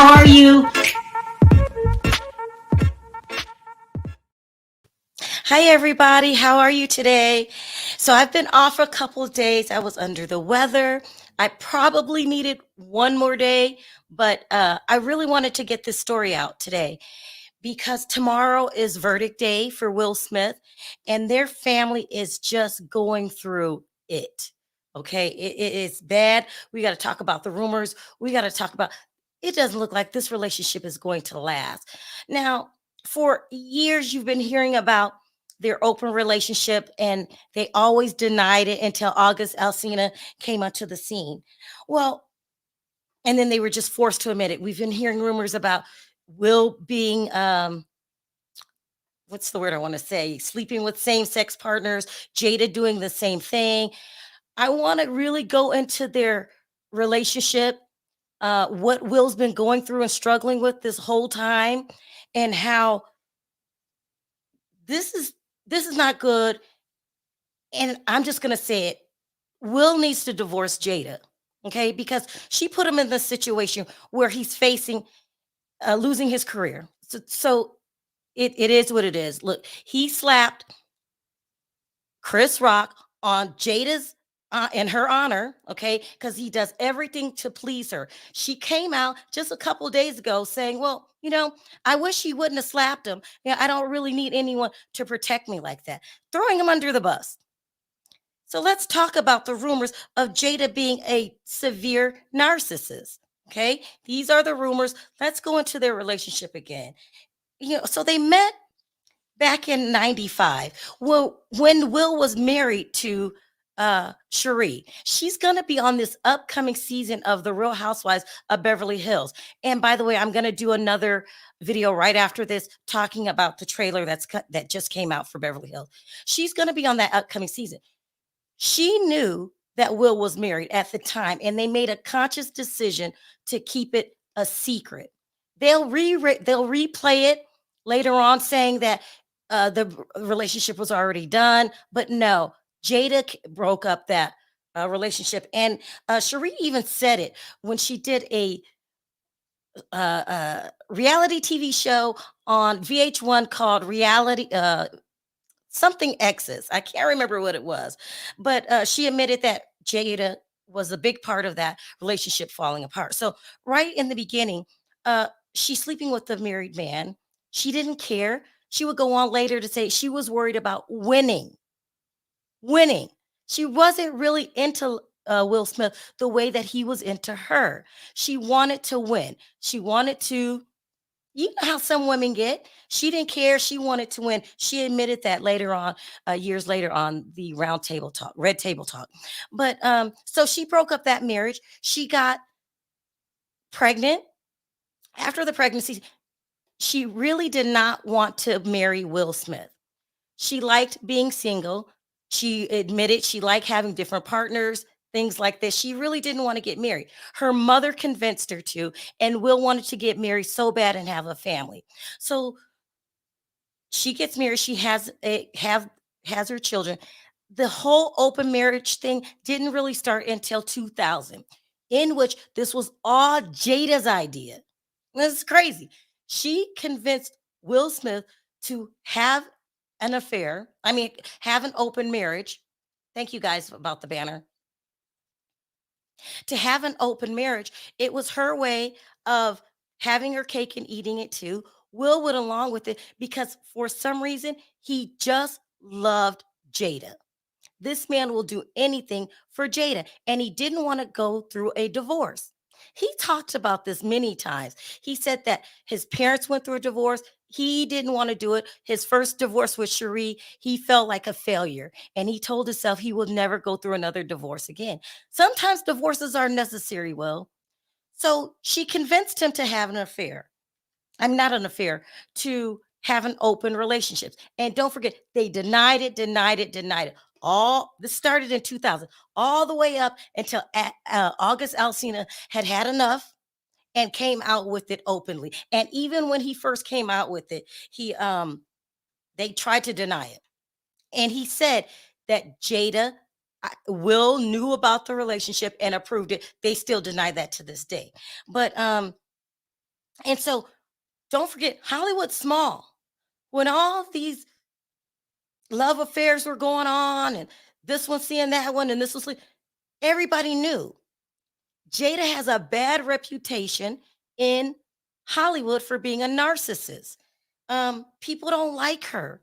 How are you? Hi, everybody. How are you today? So, I've been off a couple of days. I was under the weather. I probably needed one more day, but I really wanted to get this story out today because tomorrow is verdict day for Will Smith, and their family is just going through it. Okay, it is bad. We got to talk about the rumors. We got to talk about it. Doesn't look like this relationship is going to last. Now, for years, you've been hearing about their open relationship, and they always denied it until August Alsina came onto the scene. Well, and then they were just forced to admit it. We've been hearing rumors about Will being what's the word I want to say? Sleeping with same sex partners, Jada doing the same thing. I want to really go into their relationship, what Will's been going through and struggling with this whole time, and how this is this is not good. And I'm just gonna say it. Will needs to divorce Jada, okay? Because she put him in the situation where he's facing losing his career. So it is what it is. Look, he slapped Chris Rock on Jada's in her honor, okay? Because he does everything to please her. She came out just a couple days ago saying, "Well, I wish he wouldn't have slapped him. Yeah, I don't really need anyone to protect me like that," throwing him under the bus. So let's talk about the rumors of Jada being a severe narcissist. Okay, these are the rumors. Let's go into their relationship again. So they met back in '95. Well, when Will was married to Cherie, she's gonna be on this upcoming season of The Real Housewives of Beverly Hills. And by the way, I'm gonna do another video right after this talking about the trailer that just came out for Beverly Hills. She's gonna be on that upcoming season. She knew that Will was married at the time, and they made a conscious decision to keep it a secret. They'll replay it later on, saying that relationship was already done, but no, broke up that relationship, and Cherie even said it when she did a reality TV show on VH1 called Reality something X's. I can't remember what it was, but she admitted that Jada was a big part of that relationship falling apart. So right in the beginning, she's sleeping with the married man. She didn't care. She would go on later to say she was worried about winning. She wasn't really into Will Smith the way that he was into her. She wanted to win. She wanted to, you know how some women get. She didn't care. She wanted to win. She admitted that later on, years later on the round table talk, red table talk. But so she broke up that marriage. She got pregnant. After the pregnancy, she really did not want to marry Will Smith. She liked being single. She admitted she liked having different partners, things like this. She really didn't want to get married. Her mother convinced her to, and Will wanted to get married so bad and have a family. So she gets married. She has her children. The whole open marriage thing didn't really start until 2000, in which this was all Jada's idea. This is crazy. She convinced Will Smith to have an affair. I mean, have an open marriage. Thank you guys about the banner. To have an open marriage, it was her way of having her cake and eating it too. Will went along with it because for some reason he just loved Jada. This man will do anything for Jada, and he didn't want to go through a divorce. He talked about this many times. He said that his parents went through a divorce. He didn't want to do it. His first divorce with Cherie, he felt like a failure, and he told himself he would never go through another divorce again. Sometimes divorces are necessary, Will. So she convinced him to have an affair. I'm not an affair, to have an open relationship. And don't forget, they denied it, denied it, denied it. All this started in 2000, all the way up until August Alsina had had enough and came out with it openly. And even when he first came out with it, they tried to deny it. And he said that Jada Will knew about the relationship and approved it. They still deny that to this day. But And so don't forget, Hollywood's small. When all these love affairs were going on, and this one seeing that one, and this was everybody knew Jada has a bad reputation in Hollywood for being a narcissist. People don't like her.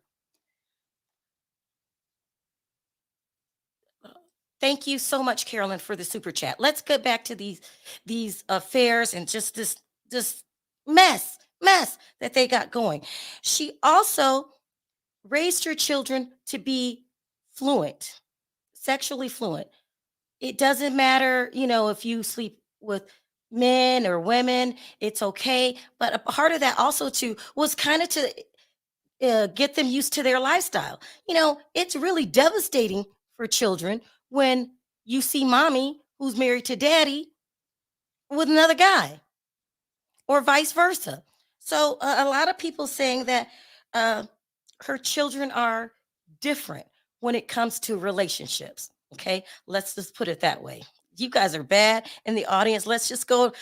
Thank you so much, Carolyn, for the super chat. Let's get back to these affairs and just this mess that they got going. She also raised her children to be fluent, sexually fluent. It doesn't matter, if you sleep with men or women, it's okay. But a part of that also too was kind of to get them used to their lifestyle. It's really devastating for children when you see mommy who's married to daddy with another guy or vice versa. So a lot of people saying that uh, her children are different when it comes to relationships. Okay, let's just put it that way. You guys are bad in the audience. Let's just go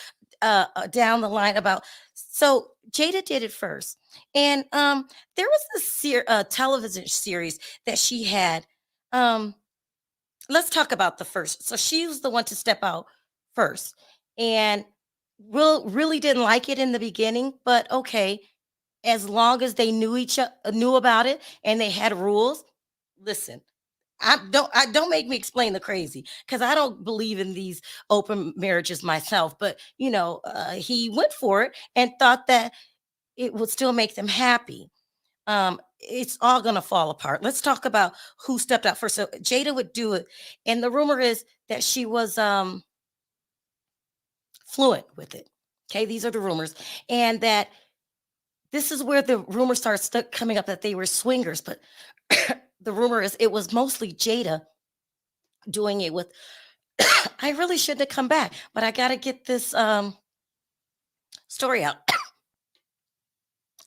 down the line about. So Jada did it first, and there was television series that she had. Um, let's talk about the first. So she was the one to step out first, and Will really didn't like it in the beginning, but okay, as long as they knew about it and they had rules. Listen, I don't make me explain the crazy, because I don't believe in these open marriages myself. But he went for it and thought that it would still make them happy. It's all gonna fall apart. Let's talk about who stepped out first. So Jada would do it, and the rumor is that she was fluent with it. Okay, these are the rumors, and that this is where the rumor starts coming up that they were swingers. But the rumor is it was mostly Jada doing it with. I really shouldn't have come back, but I got to get this story out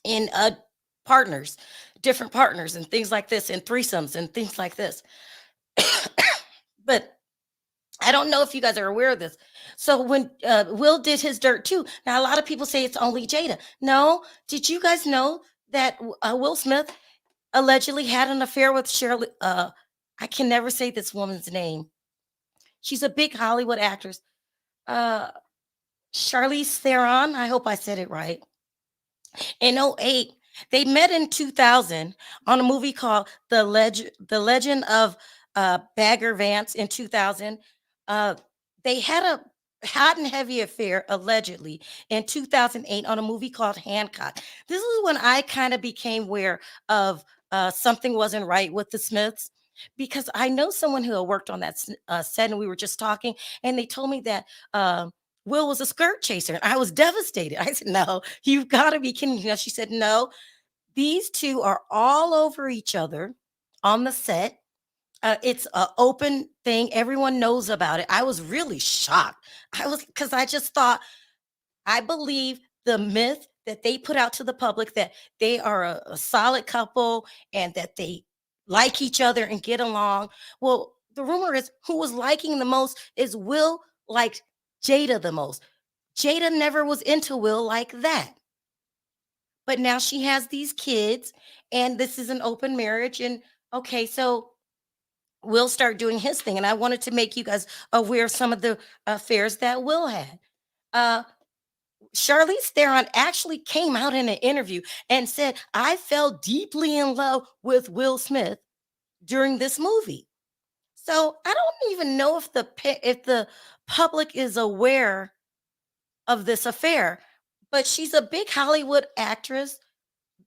in partners, different partners, and things like this, and threesomes and things like this. But I don't know if you guys are aware of this. So when Will did his dirt too, now a lot of people say it's only Jada. No, did you guys know that Will Smith allegedly had an affair with Shirley? I can never say this woman's name. She's a big Hollywood actress. Uh, Charlize Theron. I hope I said it right. In '08, they met in 2000 on a movie called The Legend of Bagger Vance in 2000. Uh, they had a hot and heavy affair allegedly in 2008 on a movie called Hancock. This is when I kind of became aware of something wasn't right with the Smiths, because I know someone who had worked on that set, and we were just talking, and they told me that Will was a skirt chaser. And I was devastated. I said, "No, you've got to be kidding me." She said, "No, these two are all over each other on the set. It's an open thing. Everyone knows about it." I was really shocked. Because I just thought, I believe the myth that they put out to the public that they are a solid couple and that they like each other and get along. Well, the rumor is who was liking the most is Will liked Jada the most. Jada never was into Will like that. But now she has these kids, and this is an open marriage. And okay, so Will start doing his thing. And I wanted to make you guys aware of some of the affairs that Will had. Uh, Charlize Theron actually came out in an interview and said, "I fell deeply in love with Will Smith during this movie." So I don't even know if the public is aware of this affair, but she's a big Hollywood actress,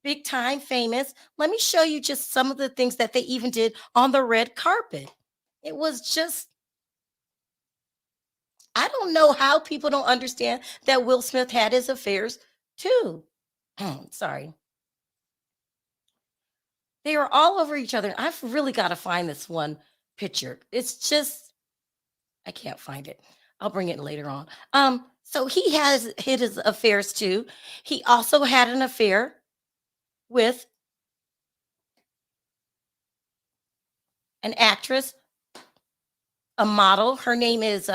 big time famous. Let me show you just some of the things that they even did on the red carpet. It was just, I don't know how people don't understand that Will Smith had his affairs too. Sorry. They were all over each other. I've really got to find this one picture. It's just, I can't find it. I'll bring it later on. So he has hid his affairs too. He also had an affair with an actress, a model. Her name is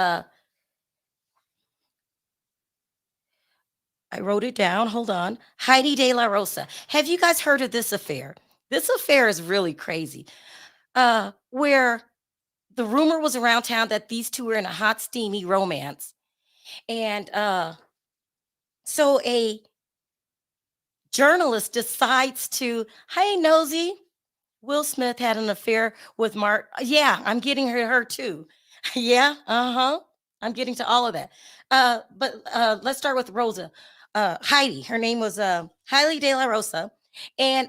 I wrote it down. Hold on. Heidi De La Rosa. Have you guys heard of this affair? This affair is really crazy. Where the rumor was around town that these two were in a hot, steamy romance. And so a journalist decides to, hey, Nosy, Will Smith had an affair with Mark. Yeah, I'm getting her too. Yeah, uh-huh. I'm getting to all of that. But let's start with Rosa. Heidi. Her name was Heidi De La Rosa. And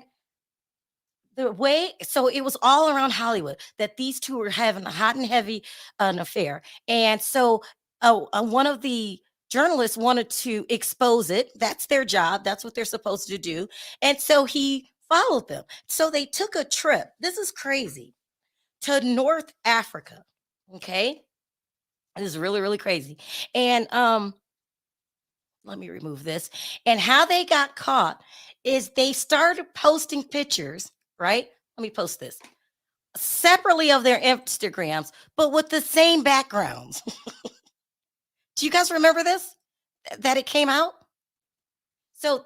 the way, so it was all around Hollywood that these two were having a hot and heavy an affair. And so one of the journalists wanted to expose it. That's their job. That's what they're supposed to do. And so he followed them. So they took a trip. This is crazy, to North Africa. Okay. This is really, really crazy. And let me remove this. And how they got caught is they started posting pictures, right? Let me post this separately of their Instagrams, but with the same backgrounds. Do you guys remember this? That it came out? So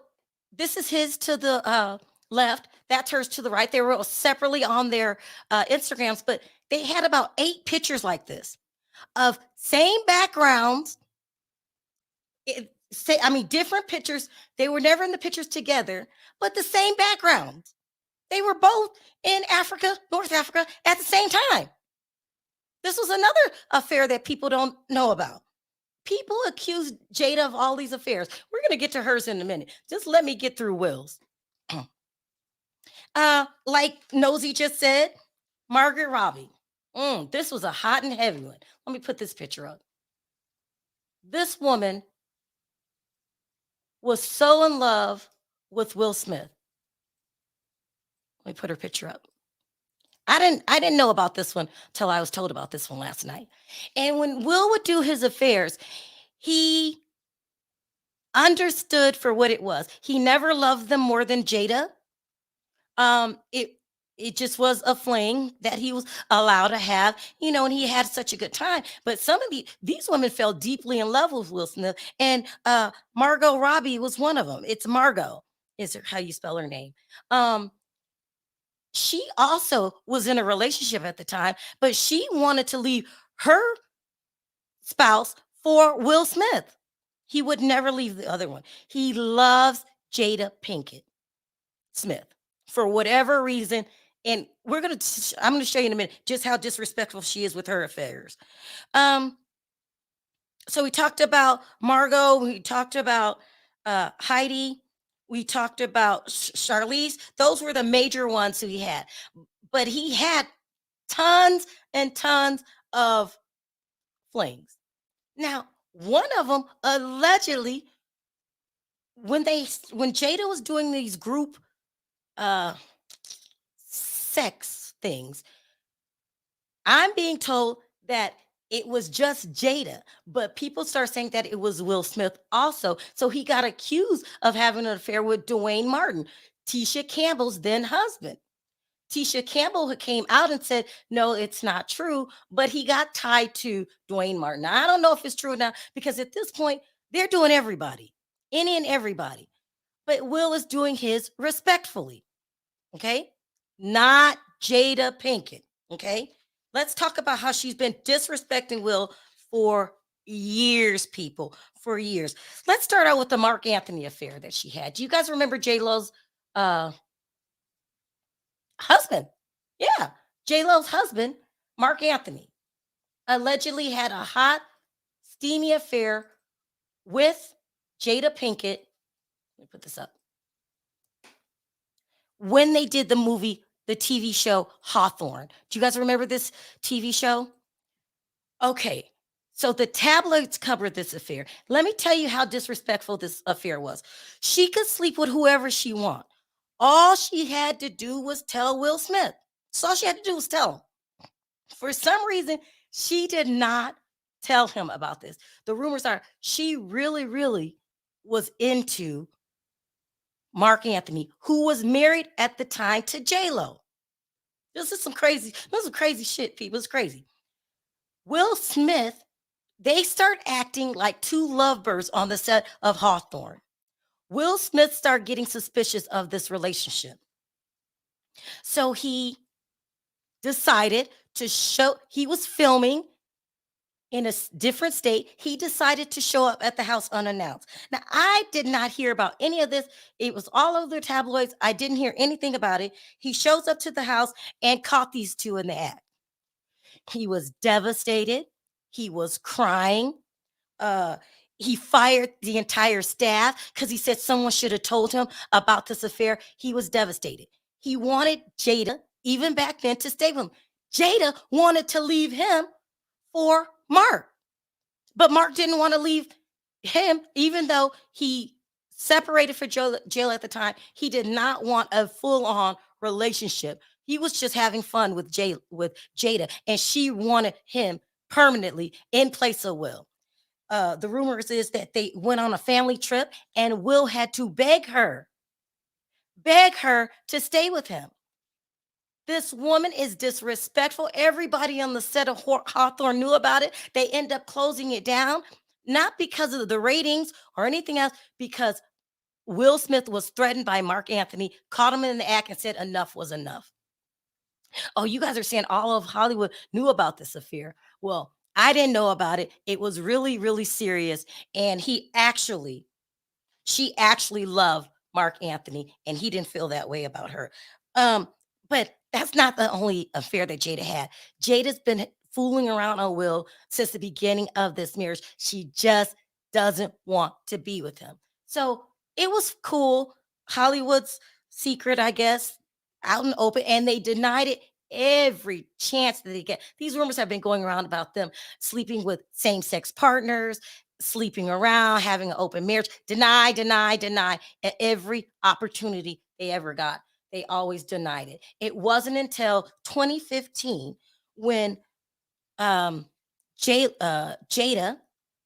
this is his to the left, that's hers to the right. They were separately on their Instagrams, but they had about 8 pictures like this of same backgrounds. I mean, different pictures. They were never in the pictures together, but the same backgrounds. They were both in Africa, North Africa, at the same time. This was another affair that people don't know about. People accuse Jada of all these affairs. We're going to get to hers in a minute. Just let me get through Will's. Like Nosy just said, Margot Robbie. This was a hot and heavy one. Let me put this picture up. This woman was so in love with Will Smith. Let me put her picture up. I didn't know about this one till I was told about this one last night. And when Will would do his affairs, he understood for what it was. He never loved them more than Jada. It just was a fling that he was allowed to have, and he had such a good time. But some of these women fell deeply in love with Will Smith, and Margot Robbie was one of them. It's Margot, is how you spell her name. She also was in a relationship at the time, but she wanted to leave her spouse for Will Smith. He would never leave the other one. He loves Jada Pinkett Smith for whatever reason. And I'm going to show you in a minute just how disrespectful she is with her affairs. So we talked about Margot. We talked about Heidi. We talked about Charlize. Those were the major ones who he had. But he had tons and tons of flings. Now, one of them allegedly, when Jada was doing these group sex things, I'm being told that it was just Jada, but people start saying that it was Will Smith also. So he got accused of having an affair with Dwayne Martin, Tisha Campbell's then husband. Tisha Campbell came out and said, no, it's not true, but he got tied to Dwayne Martin. Now, I don't know if it's true now, because at this point, they're doing everybody, any and everybody. But Will is doing his respectfully, okay? Not Jada Pinkett, okay? Let's talk about how she's been disrespecting Will for years, people, for years. Let's start out with the Mark Anthony affair that she had. Do you guys remember J-Lo's husband? Yeah, J-Lo's husband, Mark Anthony, allegedly had a hot, steamy affair with Jada Pinkett. Let me put this up. When they did the movie, the TV show Hawthorne. Do you guys remember this TV show? Okay, so the tabloids covered this affair. Let me tell you how disrespectful this affair was. She could sleep with whoever she want. All she had to do was tell Will Smith. So all she had to do was tell him. For some reason, she did not tell him about this. The rumors are she really, really was into Mark Anthony, who was married at the time to J-Lo. This is crazy shit, people. It's crazy. Will Smith, they start acting like two lovebirds on the set of Hawthorne. Will Smith started getting suspicious of this relationship. So he decided to show, he was filming in a different state. He decided to show up at the house unannounced. Now, I did not hear about any of this. It was all over the tabloids. I didn't hear anything about it. He shows up to the house and caught these two in the act. He was devastated. He was crying. He fired the entire staff because he said someone should have told him about this affair. He was devastated. He wanted Jada, even back then, to stay with him. Jada wanted to leave him for Mark, but Mark didn't want to leave him, even though he separated for jail at the time. He did not want a full-on relationship. He was just having fun with Jada, and she wanted him permanently in place of Will. The rumors is that they went on a family trip, and Will had to beg her to stay with him. This woman is disrespectful. Everybody on the set of Hawthorne knew about it. They end up closing it down, not because of the ratings or anything else, because Will Smith was threatened by Mark Anthony, caught him in the act, and said enough was enough. Oh, you guys are saying all of Hollywood knew about this affair. Well, I didn't know about it. It was really, really serious. And she actually loved Mark Anthony, and he didn't feel that way about her. But that's not the only affair that Jada had. Jada's been fooling around on Will since the beginning of this marriage. She just doesn't want to be with him. So it was cool. Hollywood's secret, I guess, out in the open, and they denied it every chance that they get. These rumors have been going around about them sleeping with same-sex partners, sleeping around, having an open marriage. Deny at every opportunity they ever got. They always denied it. It wasn't until 2015 when Jada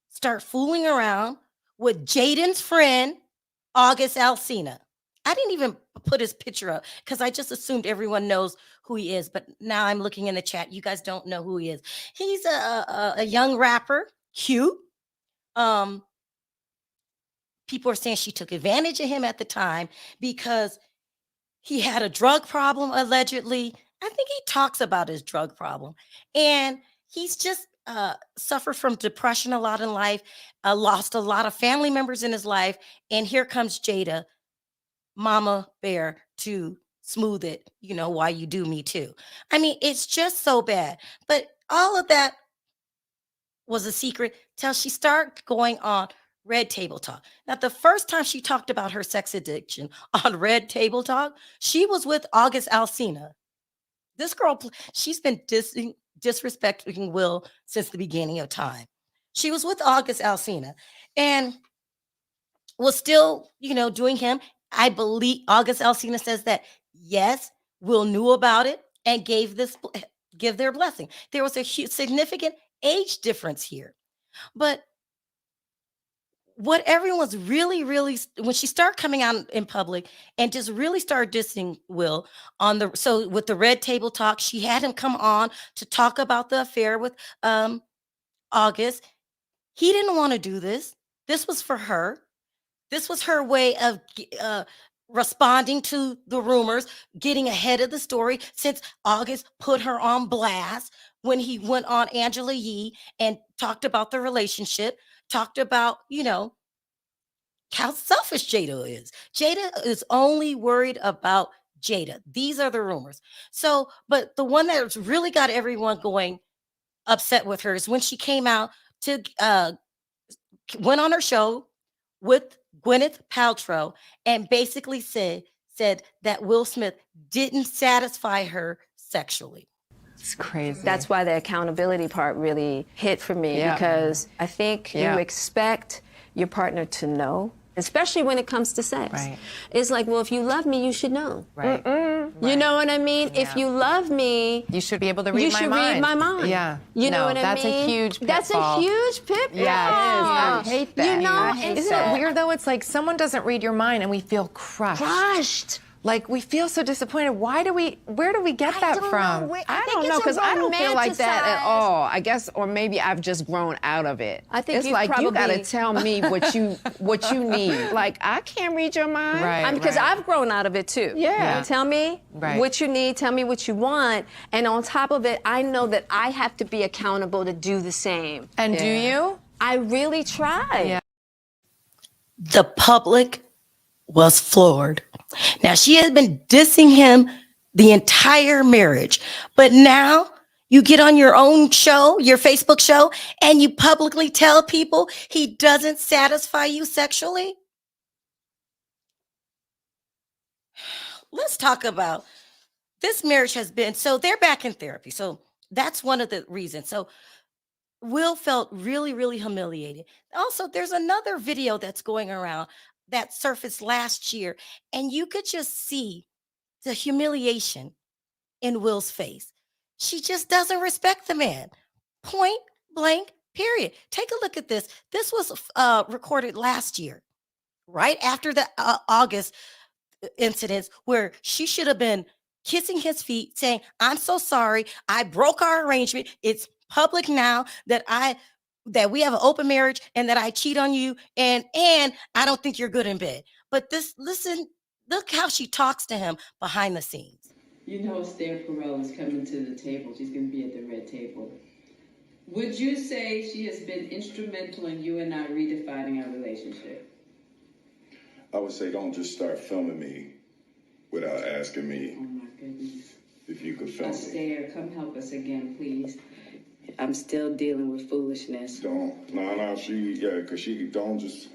started fooling around with Jaden's friend, August Alsina. I didn't even put his picture up because I just assumed everyone knows who he is. But now I'm looking in the chat. You guys don't know who he is. He's a young rapper, cute. People are saying she took advantage of him at the time because he had a drug problem, allegedly. I think he talks about his drug problem. And he's just suffered from depression a lot in life, lost a lot of family members in his life. And here comes Jada, Mama Bear, to smooth it, why you do me too. I mean, it's just so bad. But all of that was a secret till she started going on Red Table Talk. Now, the first time she talked about her sex addiction on Red Table Talk, she was with August Alsina. This girl, she's been disrespecting Will since the beginning of time. She was with August Alsina and was still, doing him. I believe August Alsina says that, yes, Will knew about it and give their blessing. There was a significant age difference here. But what everyone's really, when she started coming out in public and just really started dissing Will with the Red Table Talk, she had him come on to talk about the affair with August. He didn't want to do this. This was for her. This was her way of responding to the rumors, getting ahead of the story, since August put her on blast when he went on Angela Yee and talked about the relationship, talked about, how selfish Jada is. Jada is only worried about Jada. These are the rumors. So, but the one that's really got everyone going upset with her is when she came out to went on her show with Gwyneth Paltrow and basically said that Will Smith didn't satisfy her sexually. It's crazy. That's why the accountability part really hit for me, because I think you expect your partner to know, especially when it comes to sex. Right. It's like, well, if you love me, you should know. Right. You know what I mean? Yeah. If you love me, you should be able to read you my should mind. read my mind. Yeah. You know what I mean? That's a huge pitfall. That's a huge pitfall. Yeah, it is. I hate that. You know, Isn't it weird though? It's like someone doesn't read your mind and we feel crushed. Like, we feel so disappointed. Where do we get that from? I don't know, because I don't feel like that at all. I guess, or maybe I've just grown out of it. I think it's like you got to tell me what you need. Like, I can't read your mind. Right. Because I've grown out of it too. Yeah. Tell me what you need. Tell me what you want. And on top of it, I know that I have to be accountable to do the same. And do you? I really try. Yeah. The public was floored. Now, she has been dissing him the entire marriage, but now you get on your own show, your Facebook show, and you publicly tell people he doesn't satisfy you sexually. Let's talk about this marriage has been, so they're back in therapy. So that's one of the reasons. So Will felt really, really humiliated. Also, there's another video that's going around that surfaced last year, and you could just see the humiliation in Will's face. She just doesn't respect the man. Point blank, period. Take a look at this. This was recorded last year, right after the August incidents, where she should have been kissing his feet, saying, "I'm so sorry. I broke our arrangement. It's public now that we have an open marriage and that I cheat on you, and I don't think you're good in bed." But look how she talks to him behind the scenes. You know, Esther Perel is coming to the table. She's going to be at the red table. Would you say she has been instrumental in you and I redefining our relationship? I would say don't just start filming me without asking me. Oh my goodness. If you could film me. Esther, come help us again, please. I'm still dealing with foolishness. Because she don't just.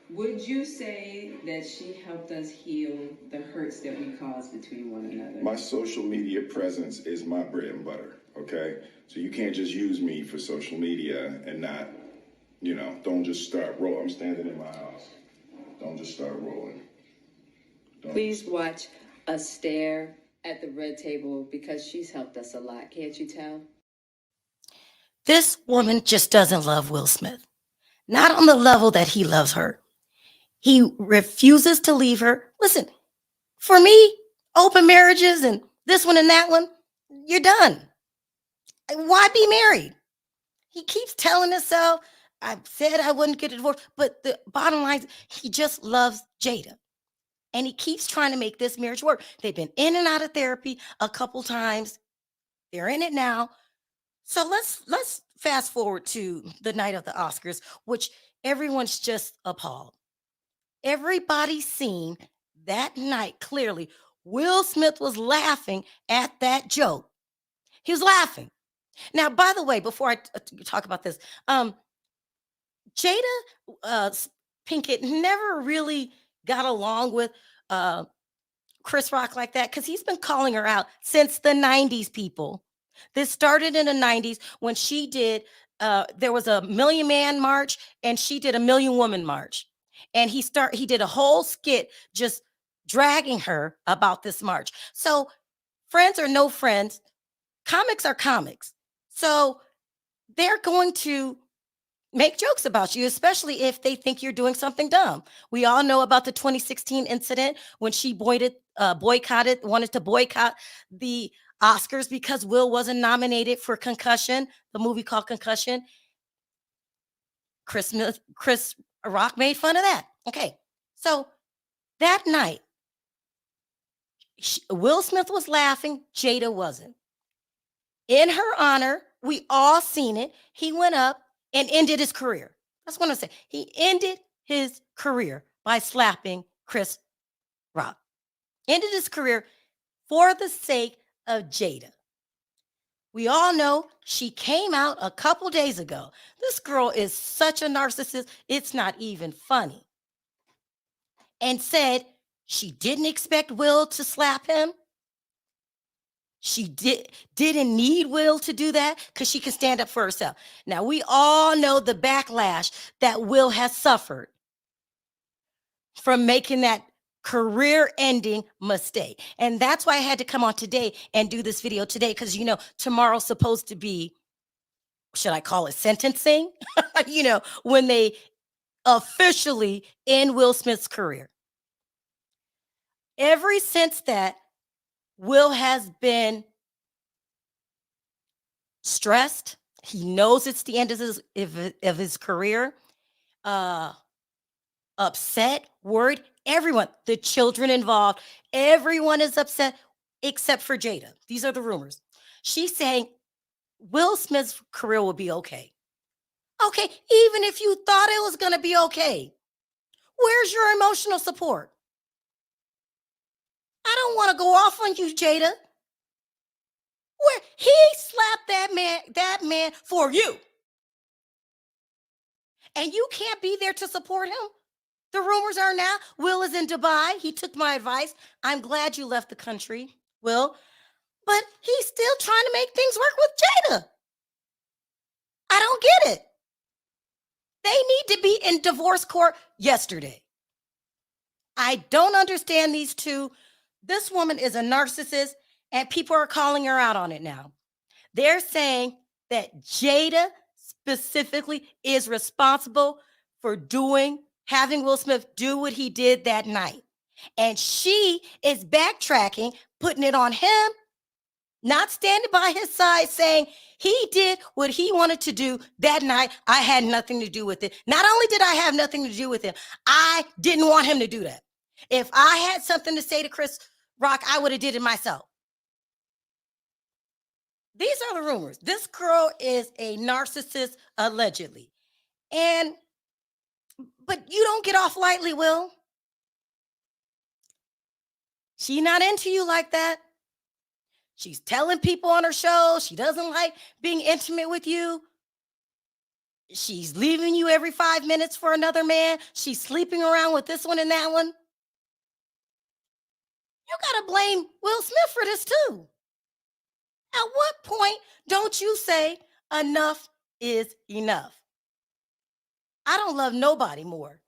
Would you say that she helped us heal the hurts that we caused between one another? My social media presence is my bread and butter, okay? So you can't just use me for social media and not, don't just start rolling. I'm standing in my house. Don't just start rolling. Please watch us stare at the red table because she's helped us a lot. Can't you tell? This woman just doesn't love Will Smith. Not on the level that he loves her. He refuses to leave her. Listen, for me, open marriages and this one and that one, you're done. Why be married? He keeps telling himself, I said I wouldn't get a divorce, but the bottom line is he just loves Jada. And he keeps trying to make this marriage work. They've been in and out of therapy a couple times. They're in it now. So let's fast forward to the night of the Oscars, which everyone's just appalled. Everybody's seen that night clearly. Will Smith was laughing at that joke. He was laughing. Now, by the way, before I talk about this, Jada Pinkett never really got along with Chris Rock like that because he's been calling her out since the 90s, people. This started in the 90s when she did, there was a Million Man March and she did a Million Woman March. And he did a whole skit just dragging her about this march. So friends are no friends. Comics are comics. So they're going to make jokes about you, especially if they think you're doing something dumb. We all know about the 2016 incident when she wanted to boycott the Oscars because Will wasn't nominated for Concussion, the movie called Concussion. Chris Rock made fun of that. Okay, so that night, Will Smith was laughing, Jada wasn't. In her honor, we all seen it. He went up and ended his career. That's what I'm saying. He ended his career by slapping Chris Rock. Ended his career for the sake of Jada. We all know she came out a couple days ago. This girl is such a narcissist, it's not even funny. And said she didn't expect Will to slap him. She didn't need Will to do that because she can stand up for herself. Now, we all know the backlash that Will has suffered from making that career-ending mistake. And that's why I had to come on today and do this video today because, tomorrow's supposed to be, should I call it sentencing? When they officially end Will Smith's career. ever since that, Will has been stressed. He knows it's the end of his career. Upset, worried. Everyone, the children involved, everyone is upset except for Jada. These are the rumors. She's saying Will Smith's career will be okay. Okay, even if you thought it was going to be okay, where's your emotional support? I don't want to go off on you, Jada. Where he slapped that man for you. And you can't be there to support him. The rumors are now Will is in Dubai. He took my advice. I'm glad you left the country, Will. But he's still trying to make things work with Jada. I don't get it. They need to be in divorce court yesterday. I don't understand these two. This woman is a narcissist, and people are calling her out on it now. They're saying that Jada specifically is responsible for having Will Smith do what he did that night. And she is backtracking, putting it on him, not standing by his side, saying he did what he wanted to do that night. I had nothing to do with it. Not only did I have nothing to do with it, I didn't want him to do that. If I had something to say to Chris Rock, I would have did it myself. These are the rumors. This girl is a narcissist, allegedly. But you don't get off lightly, Will. She's not into you like that. She's telling people on her show she doesn't like being intimate with you. She's leaving you every 5 minutes for another man. She's sleeping around with this one and that one. You got to blame Will Smith for this too. At what point don't you say enough is enough? I don't love nobody more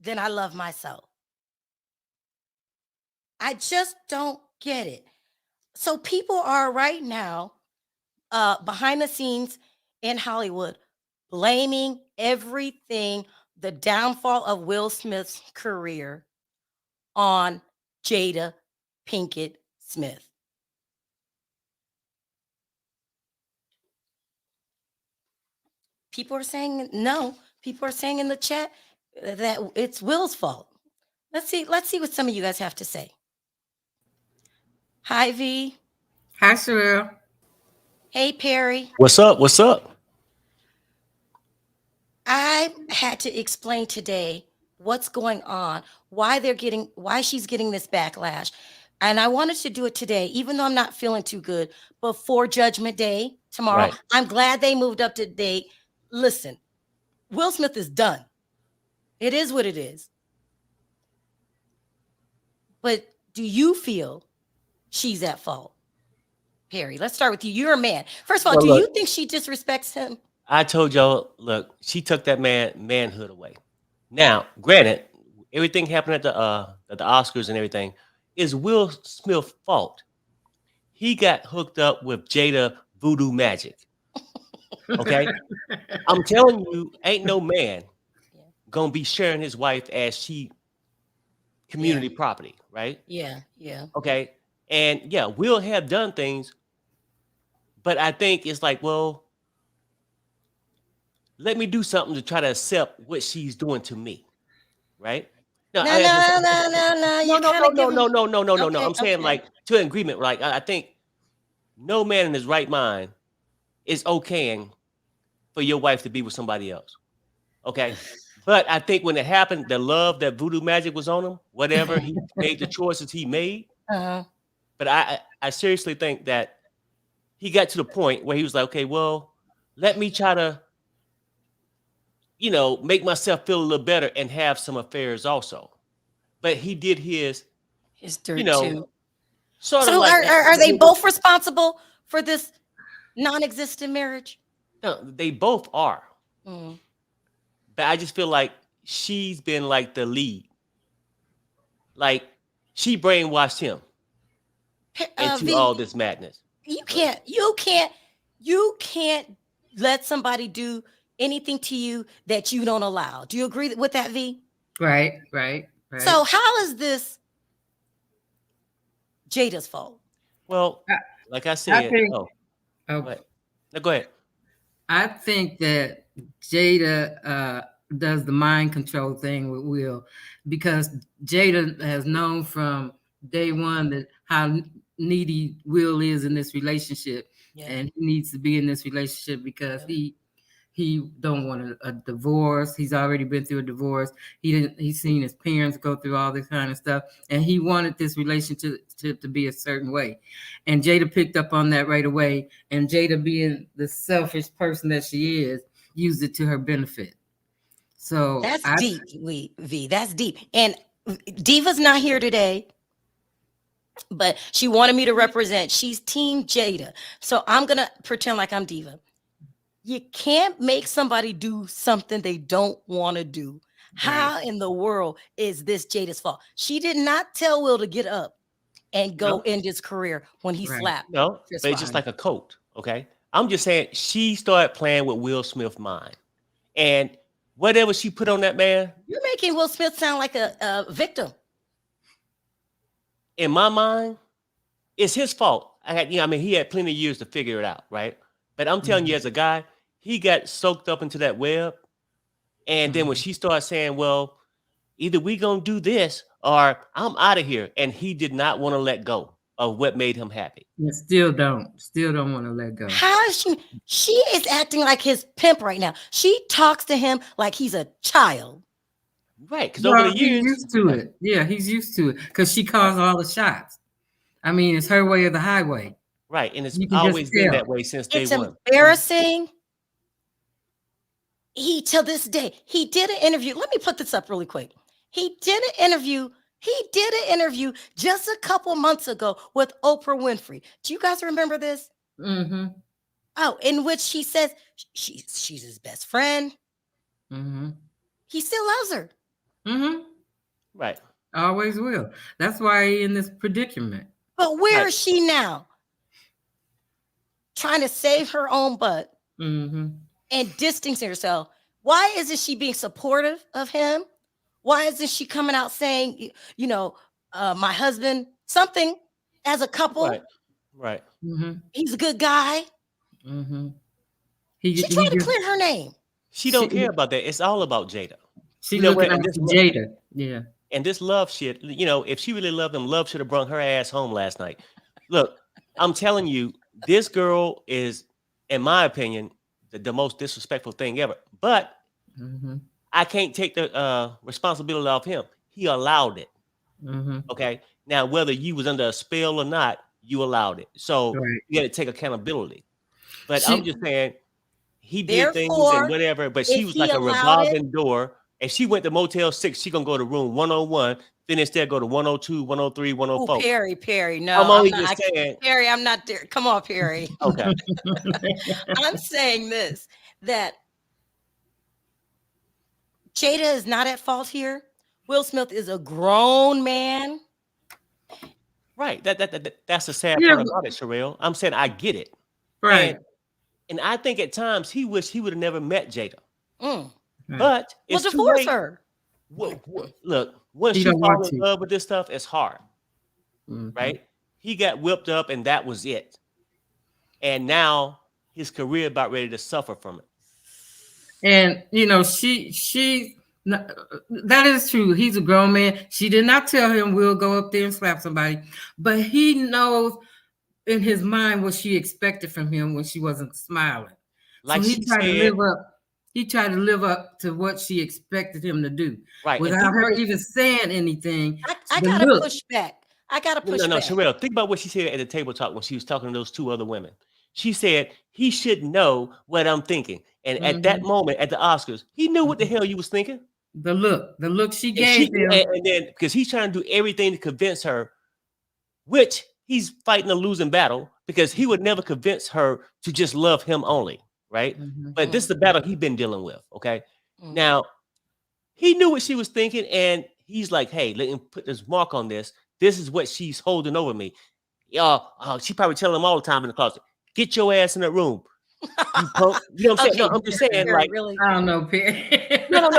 than I love myself. I just don't get it. So people are right now behind the scenes in Hollywood blaming everything, the downfall of Will Smith's career, on Jada Pinkett Smith. People are saying no. People are saying in the chat that it's Will's fault. Let's see what some of you guys have to say. Hi, V. Hi, Sharrell. Hey, Perry. What's up? What's up? I had to explain today what's going on, why she's getting this backlash. And I wanted to do it today, even though I'm not feeling too good, before Judgment Day tomorrow. Right. I'm glad they moved up to date. Listen, Will Smith is done. It is what it is. But do you feel she's at fault? Perry, let's start with you. You're a man. First of all, you think she disrespects him? I told y'all, look, she took that manhood away. Now, granted, everything happened at the Oscars and everything is Will Smith's fault. He got hooked up with Jada voodoo magic. Okay? I'm telling you, ain't no man gonna be sharing his wife as she community property, right? Yeah. Okay. And yeah, Will have done things, but I think it's like, well, let me do something to try to accept what she's doing to me, right? No. No. I'm saying like to an agreement. Like I think no man in his right mind is okaying for your wife to be with somebody else. Okay. But I think when it happened, the love that voodoo magic was on him, whatever, he made the choices he made. Uh-huh. But I seriously think that he got to the point where he was like, okay, well, let me try to, make myself feel a little better and have some affairs also. But he did his dirt too. Sort so of like are they both responsible for this non-existent marriage? No, they both are. Mm. But I just feel like she's been like the lead. Like she brainwashed him into all this madness. You can't let somebody do anything to you that you don't allow. Do you agree with that, V? Right. So how is this Jada's fault? Well, like I I said, think, oh, oh, go ahead. No, go ahead. I think that Jada does the mind control thing with Will, because Jada has known from day one that how needy Will is in this relationship, and he needs to be in this relationship because he don't want a divorce. He's already been through a divorce. He's seen his parents go through all this kind of stuff, and he wanted this relationship to be a certain way. And Jada picked up on that right away. And Jada, being the selfish person that she is, used it to her benefit. So that's deep, V. That's deep. And Diva's not here today, but she wanted me to represent. She's Team Jada. So I'm gonna pretend like I'm Diva. You can't make somebody do something they don't want to do. How in the world is this Jada's fault? She did not tell Will to get up and go end his career when he slapped. No, but it's just like a coat, okay? I'm just saying she started playing with Will Smith's mind. And whatever she put on that man. You're making Will Smith sound like a victim. In my mind, it's his fault. He had plenty of years to figure it out, right? But I'm telling you, as a guy, he got soaked up into that web. And then when she started saying, well, either we gonna do this or I'm out of here. And he did not want to let go of what made him happy. And still don't want to let go. How is she is acting like his pimp right now. She talks to him like he's a child. Right, because over the years, he's used to it. Yeah, he's used to it because she calls all the shots. I mean, it's her way or the highway. Right, and it's always been that way since day one. It's embarrassing. Till this day, he did an interview. Let me put this up really quick. He did an interview just a couple months ago with Oprah Winfrey. Do you guys remember this? Mm-hmm. Oh, in which he says she's his best friend. Mm-hmm. He still loves her. Mm-hmm. Right. Always will. That's why he's in this predicament. But where is she now? Trying to save her own butt and distancing herself. Why isn't she being supportive of him? Why isn't she coming out saying, my husband, something as a couple? Right. Mm-hmm. He's a good guy. Mm-hmm. She tried to clear her name. She don't care about that. It's all about Jada. She looking at Jada. Yeah. And this love shit, if she really loved him, love should have brought her ass home last night. Look, I'm telling you, this girl is, in my opinion, the most disrespectful thing ever. But I can't take the responsibility off him. He allowed it. Okay. Now, whether you was under a spell or not, you allowed it. So you got to take accountability. But I'm just saying, he did things and whatever, but she was like a revolving door. If she went to Motel 6, she gonna go to room 101, then instead go to 102, 103, 104. Oh, Perry, no. I'm only just saying. Perry, I'm not there. Come on, Perry. Okay. I'm saying this, that Jada is not at fault here. Will Smith is a grown man. Right. That's the sad part about it, Sharrell. I'm saying I get it. Right. And I think at times he wished he would have never met Jada. Right. But it's too divorce late. her. Look, once you fall in love with this stuff, it's hard. Right? He got whipped up and that was it. And now his career about ready to suffer from it. And she that is true. He's a grown man. She did not tell him we'll go up there and slap somebody, but he knows in his mind what she expected from him when she wasn't smiling. Like so he tried to live up to what she expected him to do. Right. Without her even saying anything. I gotta push back. No, Sharrell, think about what she said at the table talk when she was talking to those two other women. She said, he should know what I'm thinking. And at that moment, at the Oscars, he knew what the hell you was thinking. The look she gave him. And then, because he's trying to do everything to convince her, which he's fighting a losing battle, because he would never convince her to just love him only, right? But this is the battle he's been dealing with, okay? Now, he knew what she was thinking, and he's like, hey, let him put this mark on this. This is what she's holding over me. She probably telling him all the time in the closet, get your ass in that room. You know what I'm saying? No, I'm just saying, like, really? I don't know, Perry. No.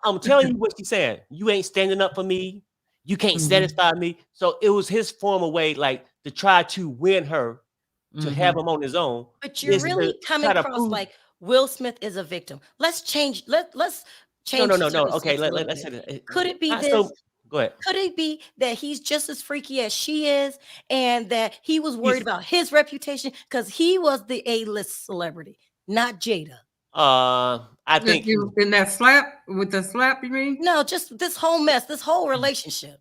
I'm telling you what she's saying. You ain't standing up for me. You can't Mhm. satisfy me. So it was his form of way, like to try to win her to have Mhm. him on his own. But you're Is really to coming try to across prove. like Will Smith is a victim. Let's change. Let's No, change no, the no, no. Okay, circumstance a little let's say bit. that. Could it be Not this? so. Go ahead. Could it be that he's just as freaky as she is, and that he was worried He's about his reputation because he was the A-list celebrity, not Jada? I think he's In that slap with the slap, you mean? No, just this whole mess, this whole relationship.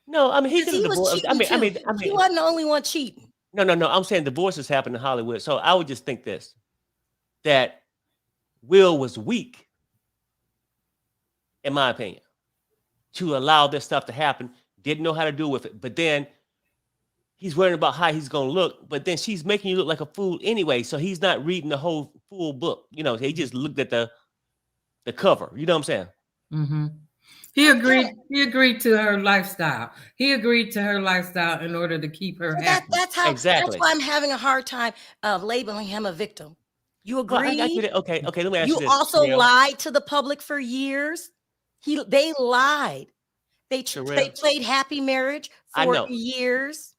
no. I mean, he Because could have he was divorced. cheating too. He wasn't the only one cheating. No, no, no. I'm saying divorces happen in Hollywood. So I would just think this: that Will was weak, in my opinion, to allow this stuff to happen. Didn't know how to deal with it, but then he's worrying about how he's going to look. But then she's making you look like a fool anyway. So he's not reading the whole full book. You know, he just looked at the cover. You know what I'm saying? Mm-hmm. He agreed to her lifestyle. He agreed to her lifestyle in order to keep her So happy. that's why I'm having a hard time of labeling him a victim. You Well, agree? I get it. Okay, let me ask you You this. also Sharrell. lied to the public for years. They lied. They Sharrell. played happy marriage I for know. years.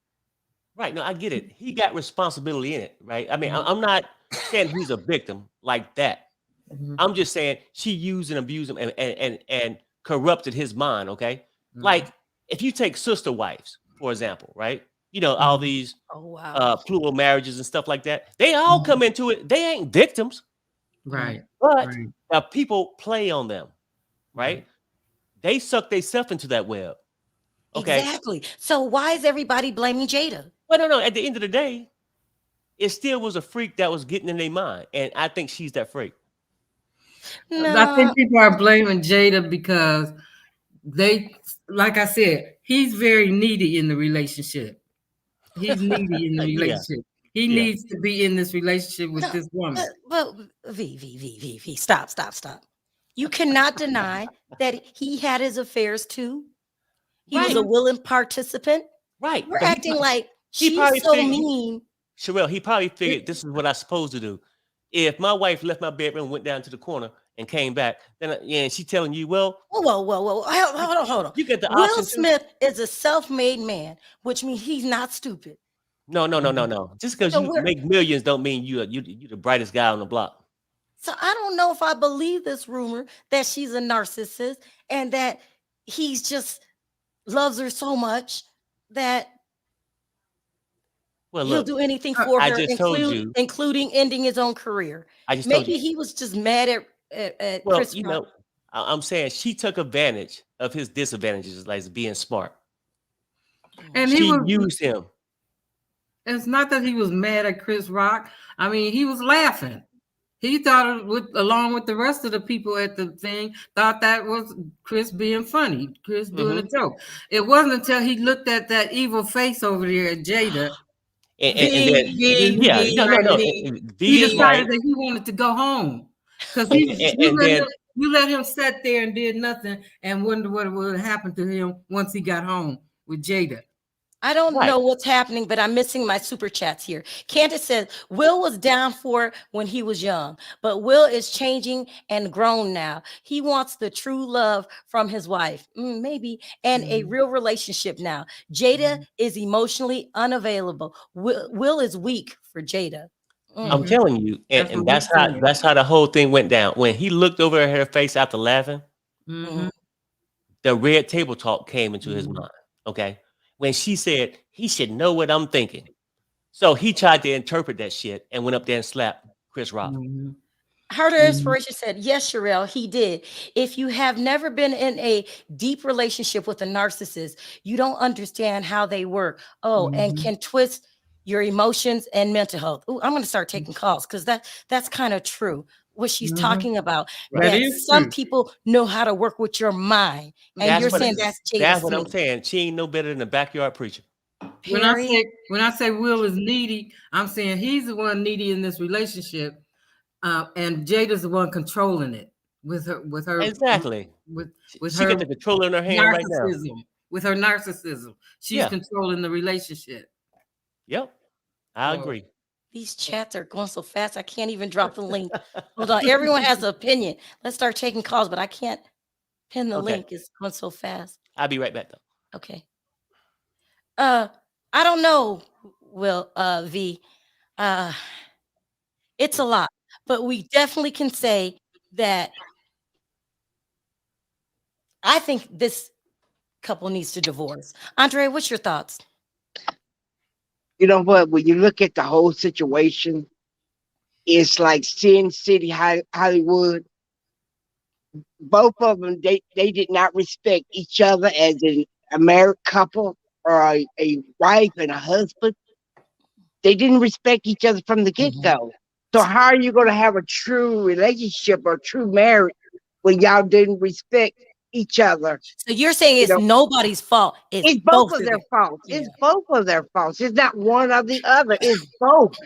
Right. No, I get it. He got responsibility in it, right? I mean, I'm not saying he's a victim like that. Mhm. I'm just saying she used and abused him and corrupted his mind, okay? Mhm. Like if you take sister wives, for example, right? You know, all these Oh wow. plural marriages and stuff like that. They all come into it. They ain't victims, Right. but Right. people play on them, right? They suck themselves into that web. Okay. Exactly. So why is everybody blaming Jada? Well, no. At the end of the day, it still was a freak that was getting in their mind, and I think she's that freak. I No. think people are blaming Jada because they, like I said, he's very needy in the relationship. He's needy in the Yeah. relationship. He Yeah. needs to be in this relationship with this woman. But V. Stop. You cannot deny that he had his affairs too. He was a Right. willing participant. Right. We're But acting like he probably she's so figured- mean. Sharrell, he probably figured this is what I'm supposed to do. If my wife left my bedroom, went down to the corner, and came back, then and she telling you, well, Whoa. Hold on. you get the Will option. Smith is a self-made man, which means he's not stupid. No. Just because So you make millions don't mean you the brightest guy on the block. So I don't know if I believe this rumor that she's a narcissist and that he's just loves her so much that Well, he'll look, do anything for I her, just told you. including ending his own career. I just told Maybe you. he was just mad at Well, Chris you Rock. know, I'm saying she took advantage of his disadvantages, like being smart. And She he was used him. It's not that he was mad at Chris Rock. I mean, he was laughing. He thought, along with the rest of the people at the thing, thought that was Chris being funny, Chris doing a joke. It wasn't until he looked at that evil face over there at Jada. And then, yeah, no. He decided that he wanted to go home because you let him sit there and did nothing and wonder what would happen to him once he got home with Jada. I don't know what's happening, but I'm missing my super chats here. Candace says, Will was down for it when he was young, but Will is changing and grown now. He wants the true love from his wife, maybe, and a real relationship now. Jada is emotionally unavailable. Will is weak for Jada. I'm telling you, and that's how the whole thing went down. When he looked over at her face after laughing, the red table talk came into his mind. Okay. When she said, he should know what I'm thinking. So he tried to interpret that shit and went up there and slapped Chris Rock. Her inspiration said, yes, Sharrell, he did. If you have never been in a deep relationship with a narcissist, you don't understand how they work. And can twist your emotions and mental health. I'm going to start taking calls because that's kind of true. What she's talking about. Some people know how to work with your mind. And you're saying that's Jada That's what Smith. I'm saying. She ain't no better than a backyard preacher. When I say Will is needy, I'm saying he's the one needy in this relationship, and Jada's the one controlling it with her Exactly. With she her got the controller in her hand right now. With her narcissism, she's controlling the relationship. Yep, I agree. These chats are going so fast, I can't even drop the link. Hold on. Everyone has an opinion. Let's start taking calls, but I can't pin the link. It's going so fast. I'll be right back, though. Okay. I don't know, Will, V. Uh, it's a lot, but we definitely can say that I think this couple needs to divorce. Andre, what's your thoughts? You know what? When you look at the whole situation, it's like Sin City, Hollywood. Both of them, they did not respect each other as a married couple or a wife and a husband. They didn't respect each other from the get-go. So how are you going to have a true relationship or true marriage when y'all didn't respect each other? So you're saying it's nobody's fault. It's both of their faults. It's both of their faults. It's not one or the other. It's both.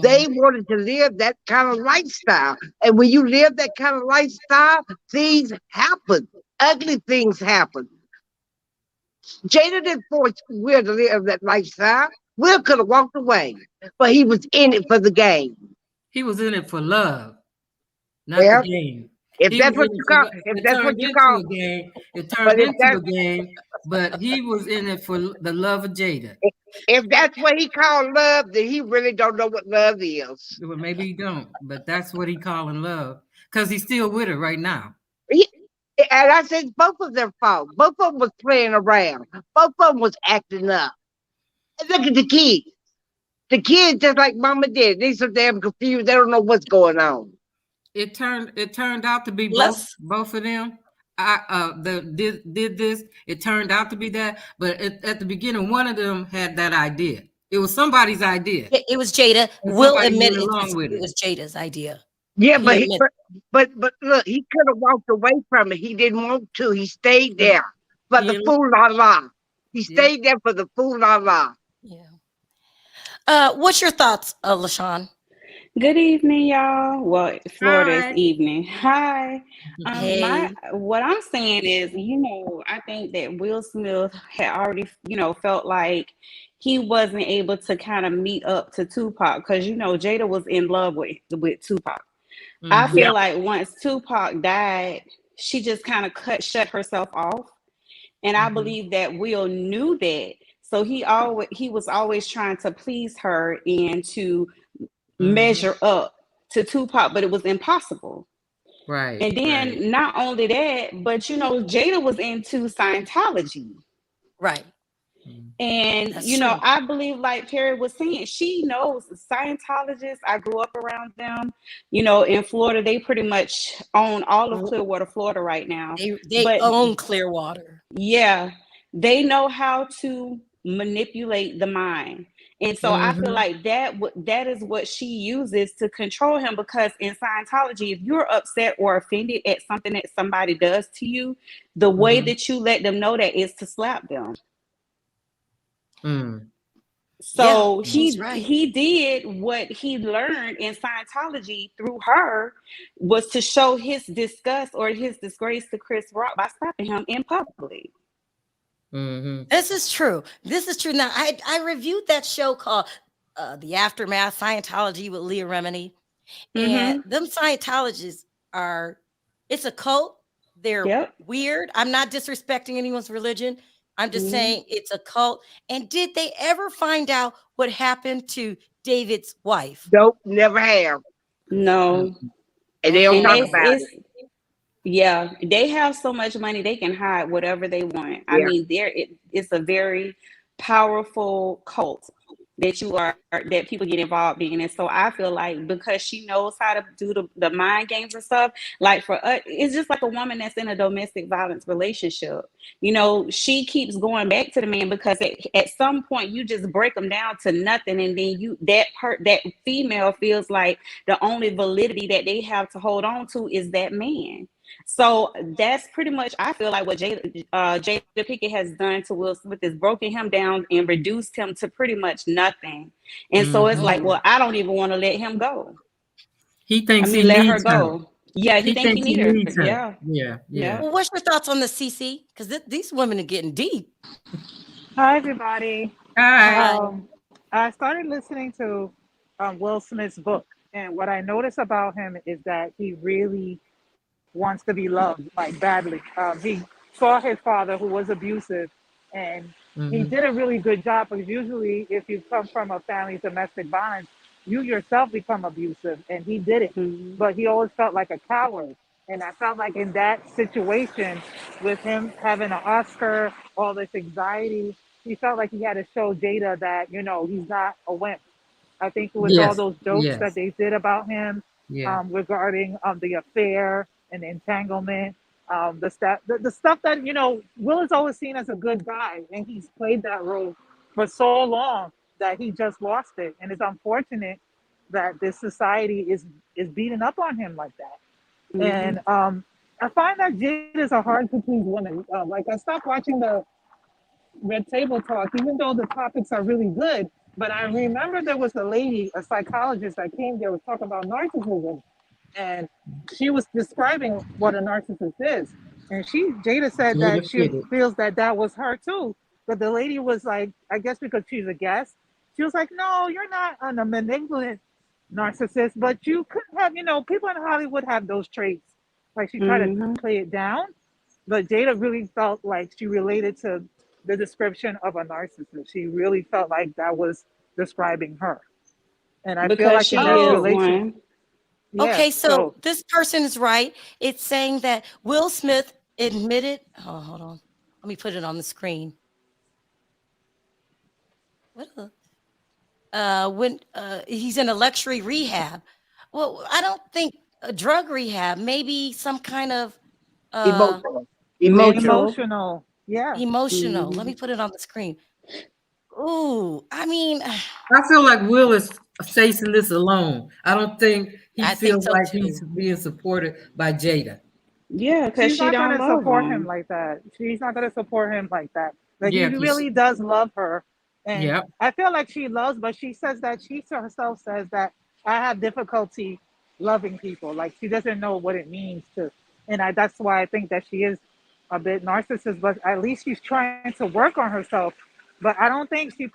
They wanted to live that kind of lifestyle. And when you live that kind of lifestyle, things happen. Ugly things happen. Jada didn't force Will to live that lifestyle. Will could have walked away, but he was in it for the game. He was in it for love, not Well, the game. If that's what you call, if that's what you call, it turned into a game. But he was in it for the love of Jada. If that's what he called love, then he really don't know what love is. Well, maybe he don't, but that's what he calling love because he's still with her right now. And I said both of their fault. Both of them was playing around. Both of them was acting up. And look at the kids. The kids just like Mama did. They so damn confused. They don't know what's going on. It turned out to be both of them. Did this. It turned out to be that, but at the beginning, one of them had that idea. It was somebody's idea. It was Jada. Will admit it was Jada's idea. Yeah, but look, he could have walked away from it. He didn't want to. He stayed there for the fool la la. He stayed there for the fool la la. Yeah. What's your thoughts, LaShawn? Good evening, y'all. Well, Florida is evening. Hi. Hey. What I'm saying is, I think that Will Smith had already, felt like he wasn't able to kind of meet up to Tupac because, Jada was in love with Tupac. I feel like once Tupac died, she just kind of shut herself off. And I believe that Will knew that. So he was always trying to please her and to measure up to Tupac, but it was impossible. Right. And then not only that, but Jada was into Scientology. Right. And I believe, like Perry was saying, she knows Scientologists. I grew up around them. In Florida, they pretty much own all of Clearwater, Florida right now. They own Clearwater. Yeah. They know how to manipulate the mind. And so I feel like that is what she uses to control him, because in Scientology, if you're upset or offended at something that somebody does to you, the way that you let them know that is to slap them. So he did what he learned in Scientology through her, was to show his disgust or his disgrace to Chris Rock by slapping him in public. This is true. Now, I reviewed that show called The Aftermath, Scientology with Leah Remini. And them Scientologists it's a cult. They're weird. I'm not disrespecting anyone's religion. I'm just saying it's a cult. And did they ever find out what happened to David's wife? Nope, never have. No. And they don't talk about it. Yeah, they have so much money they can hide whatever they want. I mean, it's a very powerful cult that people get involved in. And so I feel like because she knows how to do the mind games and stuff, like for us, it's just like a woman that's in a domestic violence relationship. She keeps going back to the man because at some point you just break them down to nothing, and then that female feels like the only validity that they have to hold on to is that man. So that's pretty much, I feel like, what Jada Pinkett has done to Will Smith is broken him down and reduced him to pretty much nothing. And so it's like, well, I don't even want to let him go. He thinks he let needs her go. Her. Yeah, he thinks he needs her. Yeah. Well, what's your thoughts on the CC? Because these women are getting deep. Hi, everybody. Hi. I started listening to Will Smith's book, and what I noticed about him is that he really wants to be loved, like badly. He saw his father, who was abusive, And he Mm-hmm. did a really good job, because usually if you come from a family of domestic violence, you yourself become abusive, and he did it. Mhm. But he always felt like a coward. And I felt like in that situation, with him having an Oscar, all this anxiety, he felt like he had to show Jada that, he's not a wimp. I think it was all Yes. those jokes that Yes. they did about him, Yeah. regarding the affair and the entanglement. The stuff that, Will is always seen as a good guy, and he's played that role for so long that he just lost it. And it's unfortunate that this society is beating up on him like that. Mhm. And I find that Jade is a hard to please woman. Like, I stopped watching the Red Table Talk, even though the topics are really good. But I remember there was a lady, a psychologist that came there, was talking about narcissism, and she was describing what a narcissist is. And Jada said that Jada she fitted. feels that that was her too. But the lady was like, I guess because she's a guest, she was like, no, you're not a malignant narcissist, but you could have, people in Hollywood have those traits. Like, she tried to Mhm. play it down, but Jada really felt like she related to the description of a narcissist. She really felt like that was describing her. And I feel Because like in she this is Oh, relationship, one. yes. okay. So So this person is right. It's saying that Will Smith admitted. Oh, hold on. Let me put it on the screen. What? When he's in a luxury rehab. Well, I don't think a drug rehab. Maybe some kind of uh Emotional. Emotional. Mental. emotional, yeah. emotional. Let me Mhm. put it on the screen. Ooh, I mean, I feel like Will is facing this alone. I don't think he I think feels so like he's too. being supported by Jada. Yeah, because She's she not don't gonna love support him him. like that. She's not gonna support him like that. Like, he Yeah, because really does love her, and yeah. I feel like she loves. But she says that she herself says that I have difficulty loving people. Like, she doesn't know what it means to, and that's why I think that she is a bit narcissist. But at least she's trying to work on herself. But I don't think she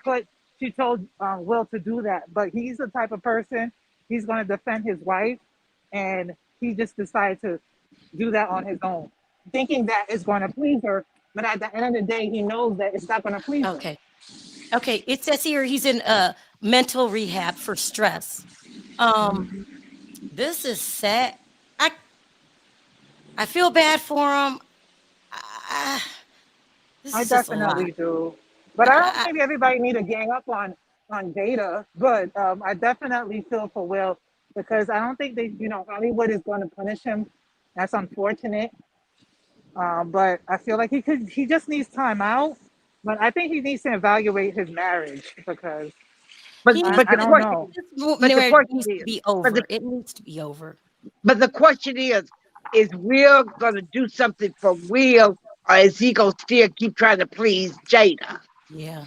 told Will to do that. But he's the type of person, he's gonna defend his wife, and he just decided to do that on his own, thinking that it's going to please her. But at the end of the day, he knows that it's not going to please her. Okay. Okay. It says here he's in mental rehab for stress. Um, this is sad. I I feel bad for him. I, this I is just a lot. definitely do. But I don't think everybody need to gang up on Jada. But I definitely feel for Will, because I don't think Hollywood is going to punish him. That's unfortunate. But I feel like he just needs time out. But I think he needs to evaluate his marriage, because But He needs but I the to, don't question know. but the it question needs to is be but the over. It needs to be over. but the question is Will gonna do something for Will, or is he gonna still keep trying to please Jada? Yeah.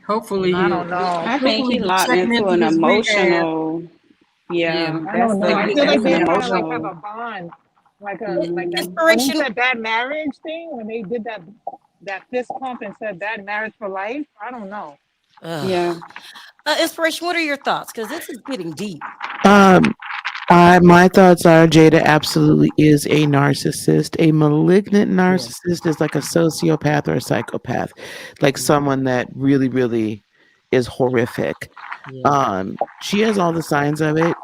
Hopefully I he'll don't know. I think hopefully he he's locked checking into into an this rehab. emotional. Yeah, Yeah, I don't know. like I get feel like that's into an they that kind of like have emotional. a bond, like Mm, when he Inspiration. said bad marriage thing, when they did that fist pump and said bad marriage for life. I don't know. yeah. Ugh. Inspiration. What are your thoughts? Because this is getting deep. Um, my thoughts are Jada absolutely is a narcissist. A malignant yeah. narcissist is like a sociopath or a psychopath, like someone that really, really is horrific. Yeah. She has all the signs of it.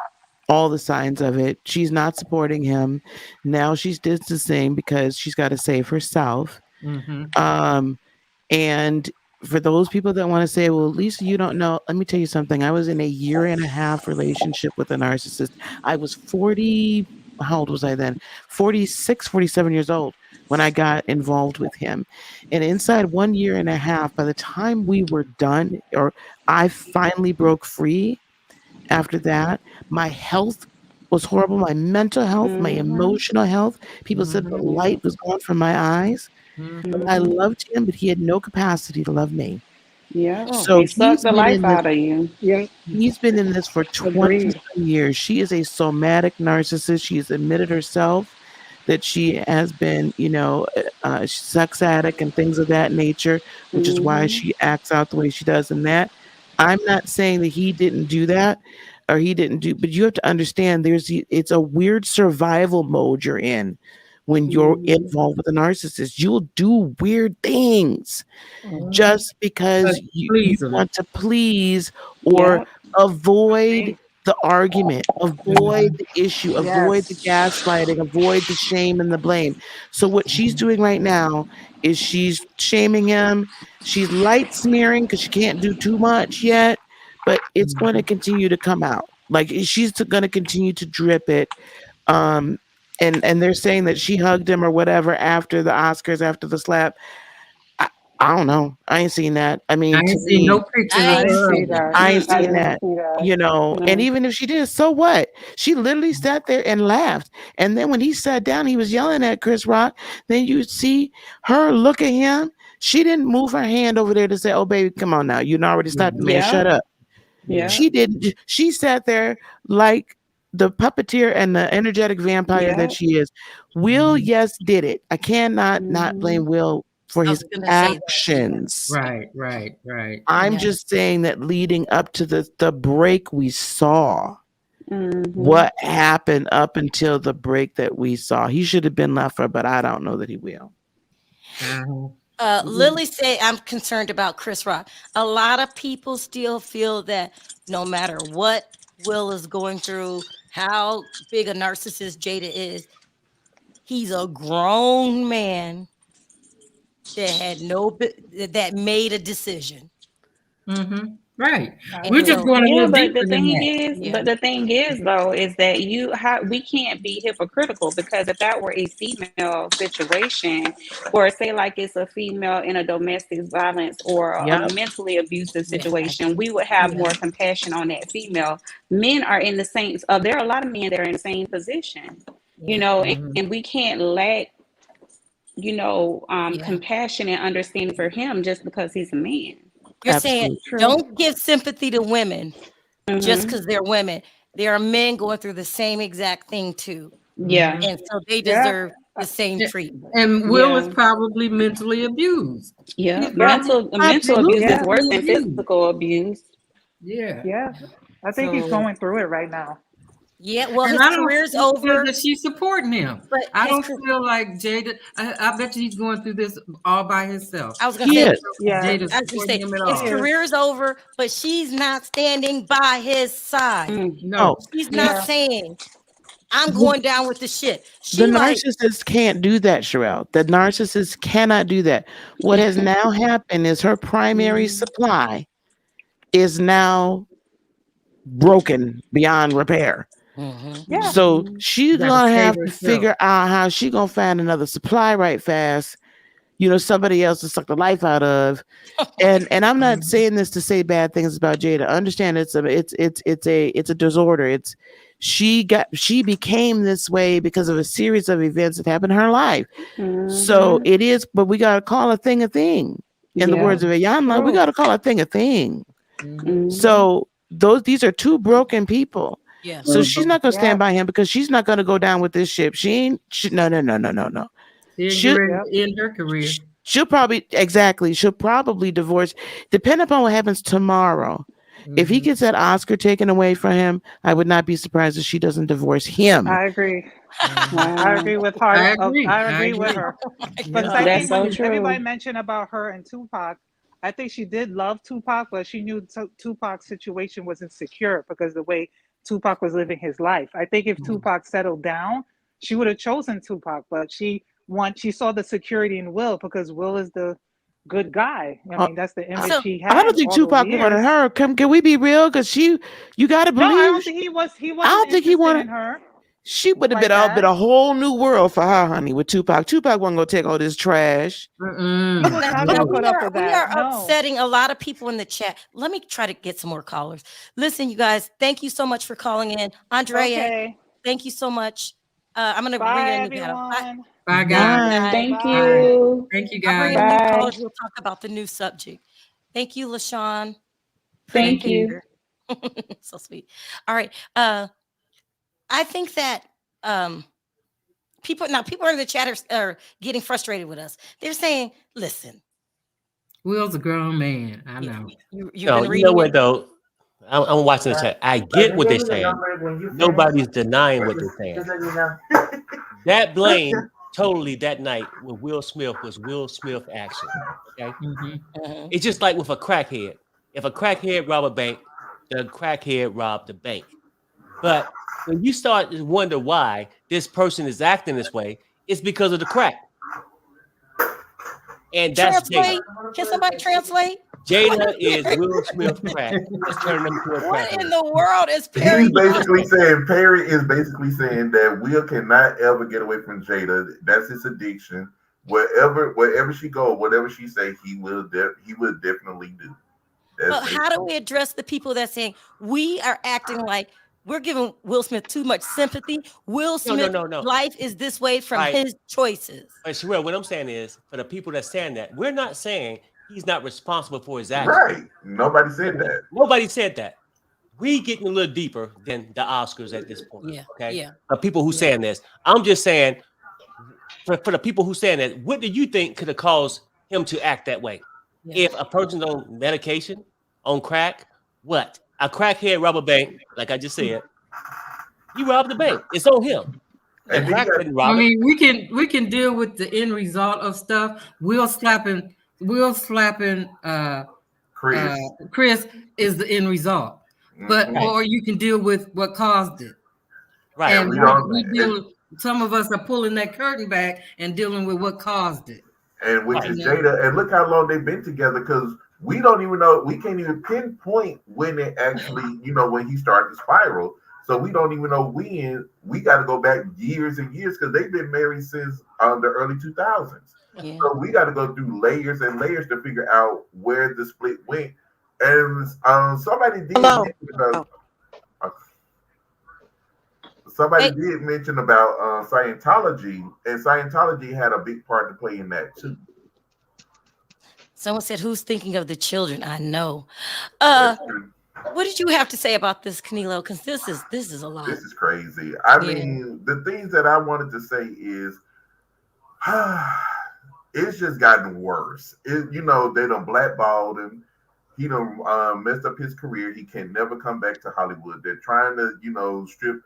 All the signs of it. She's not supporting him. Now she's distancing because she's got to save herself. Mm-hmm. Um, and for those people that want to say, well, Lisa, you don't know, let me tell you something. I was in a year and a half relationship with a narcissist. I was 40, how old was I then? 46, 47 years old when I got involved with him. And inside 1 year and a half, by the time we were done, or I finally broke free after that, my health was horrible. My mental health, my Mm-hmm. emotional health. People said the Mm-hmm. Yeah. light was gone from my eyes. But Mm-hmm. I Mm-hmm. loved him, but he had no capacity to love me. Yeah. Oh, So He sucked the life out of you. Yeah, he's been in this for 20 agreed. some years. She is a somatic narcissist. She's admitted herself that she has been, sex addict and things of that nature, which is why Mm-hmm. she acts out the way she does. And that, I'm not saying that he didn't do that or he didn't do, but you have to understand it's a weird survival mode you're in when you're involved with a narcissist. You'll do weird things just because you want to please or avoid the argument, avoid the issue, avoid the gaslighting, avoid the shame and the blame. So what she's doing right now is she's shaming him. She's light smearing because she can't do too much yet, but it's going to continue to come out. Like she's going to continue to drip it. And they're saying that she hugged him or whatever after the Oscars, after the slap. I don't know. I ain't seen that. I mean, I ain't seen no pictures. I ain't seen that. You know, and even if she did, so what? She literally sat there and laughed. And then when he sat down, he was yelling at Chris Rock. Then you see her look at him. She didn't move her hand over there to say, "Oh, baby, come on now. You already stopped the man. Shut up." Yeah. She didn't. She sat there like the puppeteer and the energetic vampire that she is. Will, yes, did it. I cannot not blame Will for his actions. Right. I'm just saying that leading up to the break we saw, what happened up until the break that we saw, he should have been left for, but I don't know that he will. Lily said, I'm concerned about Chris Rock. A lot of people still feel that no matter what Will is going through, how big a narcissist Jada is, he's a grown man that made a decision. Right. We're just going a little deeper than that. But the thing is, though, is that we can't be hypocritical, because if that were a female situation, or say like it's a female in a domestic violence or a mentally abusive situation, we would have more compassion on that female. Men are in the same. There are a lot of men that are in the same position, you know, and we can't lack, you know, compassion and understanding for him just because he's a man. You're saying don't give sympathy to women just because they're women. There are men going through the same exact thing too. Yeah. And so they deserve the same treatment. And Will is probably mentally abused. Yeah. Mental abuse is worse than physical abuse. Yeah. I think he's going through it right now. Yeah, well, his career's over. That she's supporting him, but I don't feel like Jada. I bet you he's going through this all by himself. I was going to say, Jada's his career is over, but she's not standing by his side. No, she's not saying, "I'm going down with the shit." The narcissist can't do that, Sharrell. The narcissist cannot do that. What has now happened is her primary supply is now broken beyond repair. So she's gonna have to figure out how she gonna find another supply right fast, you know, somebody else to suck the life out of. And I'm not saying this to say bad things about Jada. Understand it's a disorder. She became this way because of a series of events that happened in her life. So it is, but we gotta call a thing a thing. In the words of Ayanla, we gotta call a thing a thing. So these are two broken people. Yeah. So she's not gonna stand by him because she's not gonna go down with this ship. No. In her career. She'll probably divorce, depending upon what happens tomorrow. If he gets that Oscar taken away from him, I would not be surprised if she doesn't divorce him. I agree. I agree with her. I agree with her. But that's so true. Everybody mentioned about her and Tupac. I think she did love Tupac, but she knew Tupac's situation was insecure because the way Tupac was living his life. I think if Tupac settled down, she would have chosen Tupac, but she saw the security in Will because Will is the good guy. I mean, that's the image he had. I don't think Tupac wanted her. Can we be real? Because you got to believe. No, I don't think he was. He wasn't. I don't think he wanted her. She would have been a whole new world for her, honey, with Tupac. Tupac wasn't gonna take all this trash. We are upsetting a lot of people in the chat. Let me try to get some more callers. Listen, you guys, thank you so much for calling in. Andrea, thank you so much. I'm gonna bring in you. Bye, guys. Thank you. Thank you, guys. Bye. We'll talk about the new subject. Thank you, LaShawn. Thank you. So sweet. All right. I think that people in the chat are getting frustrated with us. They're saying, listen. Will's a grown man. I know. You know what, though? I'm watching the chat. I get what they're saying. Nobody's denying what they're saying. That blame totally that night with Will Smith was Will Smith action. Okay. Mhm. It's just like with a crackhead. If a crackhead rob a bank, the crackhead robbed the bank. But when you start to wonder why this person is acting this way, it's because of the crack. And that's Jada. Translate. Can somebody translate? Jada is Will Smith crack. It's turning him to a What crackhead. in the world is Perry? He's basically saying Perry is basically saying that Will cannot ever get away from Jada. That's his addiction. Wherever she go, whatever she say, he will definitely do. But how do we address the people that saying we are acting like we're giving Will Smith too much sympathy? Will Smith's life is this way from his choices. But Sharrell, what I'm saying is, for the people that saying that, we're not saying he's not responsible for his actions. Right. Nobody said that. Nobody said that. We getting a little deeper than the Oscars at this point. Yeah. Okay. Yeah. The people who saying this, I'm just saying, for the people who saying that, what do you think could have caused him to act that way? Yeah. If a person's on medication, on crack, what? A crackhead rob a bank, like I just said. He robbed the bank. It's on him. The crack didn't rob I it. mean, we can deal with the end result of stuff. Will slapping Chris is the end result. But or you can deal with what caused it. Right. And some of us are pulling that curtain back and dealing with what caused it. And which is Jada. And look how long they've been together, because we don't even know, we can't even pinpoint when it actually, when he started to spiral. So we don't even know when. We got to go back years and years, because they've been married since the early 2000s. Yeah. So we got to go through layers and layers to figure out where the split went. And somebody did mention about, did mention about Scientology, and Scientology had a big part to play in that too. Someone said, "Who's thinking of the children?" I know. What did you have to say about this, Canelo? Because this is a lot. This is crazy. I mean, the things that I wanted to say is, it's just gotten worse. They done blackballed him. He done messed up his career. He can never come back to Hollywood. They're trying to, strip.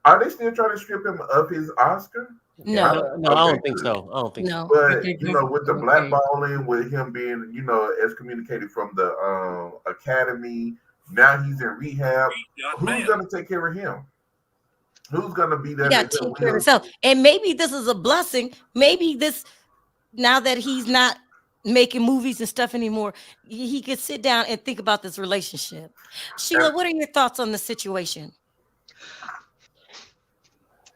Are they still trying to strip him of his Oscar? No, I don't think so. I don't think so. But with the blackballing, with him being, excommunicated from the academy, now he's in rehab. Who's gonna take care of him? Who's gonna be there? He got to take care of himself. And maybe this is a blessing. Maybe this, now that he's not making movies and stuff anymore, he could sit down and think about this relationship. Sheila, what are your thoughts on the situation?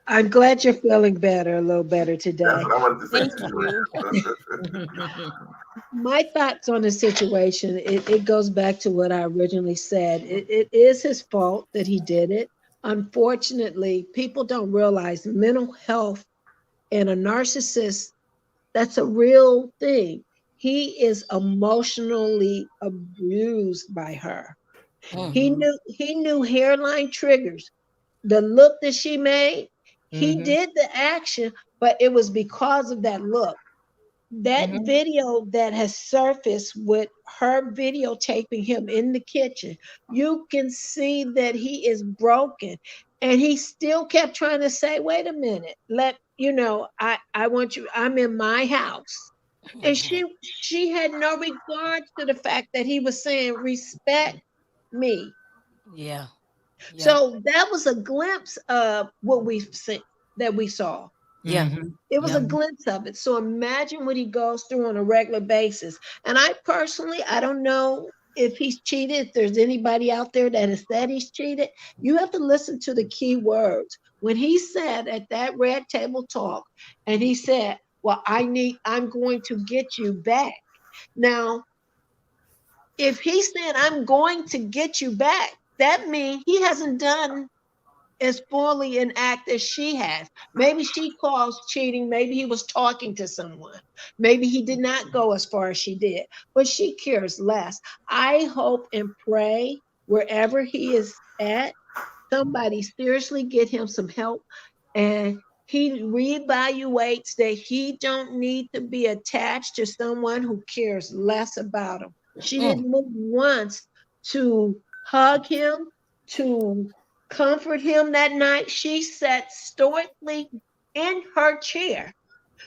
I'm glad you're feeling better, a little better today. That's what I wanted to say. My thoughts on the situation, it goes back to what I originally said. It is his fault that he did it. Unfortunately, people don't realize mental health and a narcissist, that's a real thing. He is emotionally abused by her. Mm-hmm. He knew hairline triggers. The look that she made, he did the action, but it was because of that look. That video that has surfaced with her videotaping him in the kitchen, you can see that he is broken. And he still kept trying to say, wait a minute, I want you, I'm in my house. And she had no regard to the fact that he was saying, respect me. Yeah. So that was a glimpse of what we saw. Yeah. It was a glimpse of it. So imagine what he goes through on a regular basis. And I don't know if he's cheated, if there's anybody out there that has said he's cheated. You have to listen to the key words. When he said at that red table talk, and he said, well, I'm going to get you back. Now, if he said, I'm going to get you back, that means he hasn't done as fully an act as she has. Maybe she calls cheating. Maybe he was talking to someone. Maybe he did not go as far as she did, but she cares less. I hope and pray wherever he is at, somebody seriously get him some help, and he reevaluates that he don't need to be attached to someone who cares less about him. She didn't move once to hug him, to comfort him that night. She sat stoically in her chair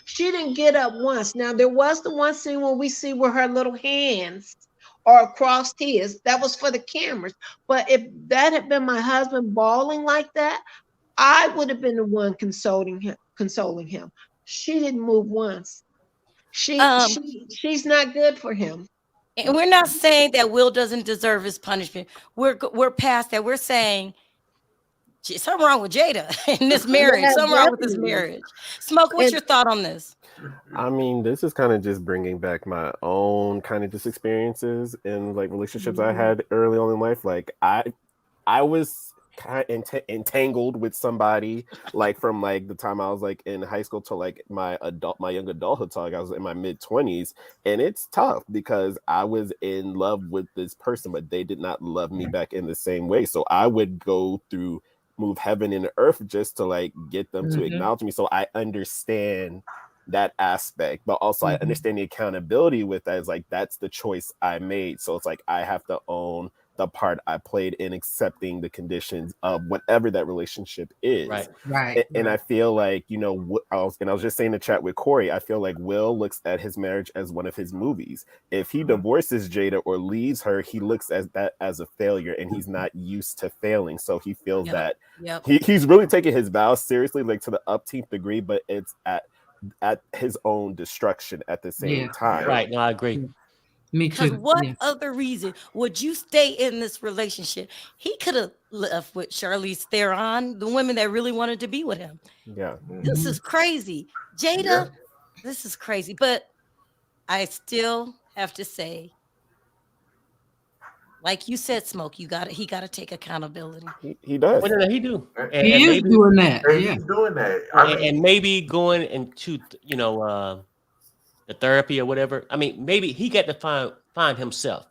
She didn't get up once. Now there was the one scene where we see where her little hands are across his. That was for the cameras. But if that had been my husband bawling like that, I would have been the one consoling him. She didn't move once. She's not good for him. And we're not saying that Will doesn't deserve his punishment. We're past that. We're saying something wrong with Jada in this marriage. Yeah, something wrong with this definitely. marriage. Smoke, what's your thought on this? I mean, this is kind of just bringing back my own kind of just experiences in like relationships I had early on in life. Like I was kind of entangled with somebody like from like the time I was like in high school to like my young adulthood till like I was in my mid-20s, and it's tough because I was in love with this person, but they did not love me back in the same way. So I would go through move heaven and earth just to like get them to acknowledge me. So I understand that aspect, but also I understand the accountability with that. Is like that's the choice I made. So it's like I have to own the part I played in accepting the conditions of whatever that relationship is. Right. And I feel like, you know, I was just saying in the chat with Corey, I feel like Will looks at his marriage as one of his movies. If he divorces Jada or leaves her, he looks at that as a failure, and he's not used to failing. So he feels that he's really taking his vows seriously, like to the upteenth degree, but it's at his own destruction at the same time. Right. No, I agree. Me Because too. what other reason would you stay in this relationship? He could have left with Charlize Theron, the women that really wanted to be with him. Yeah. This is crazy. Jada, this is crazy. But I still have to say, like you said, Smoke, he got to take accountability. He does. Well, no, he do. He is doing that. He's doing that. And maybe going into, you know, the therapy or whatever. I mean, maybe he got to find himself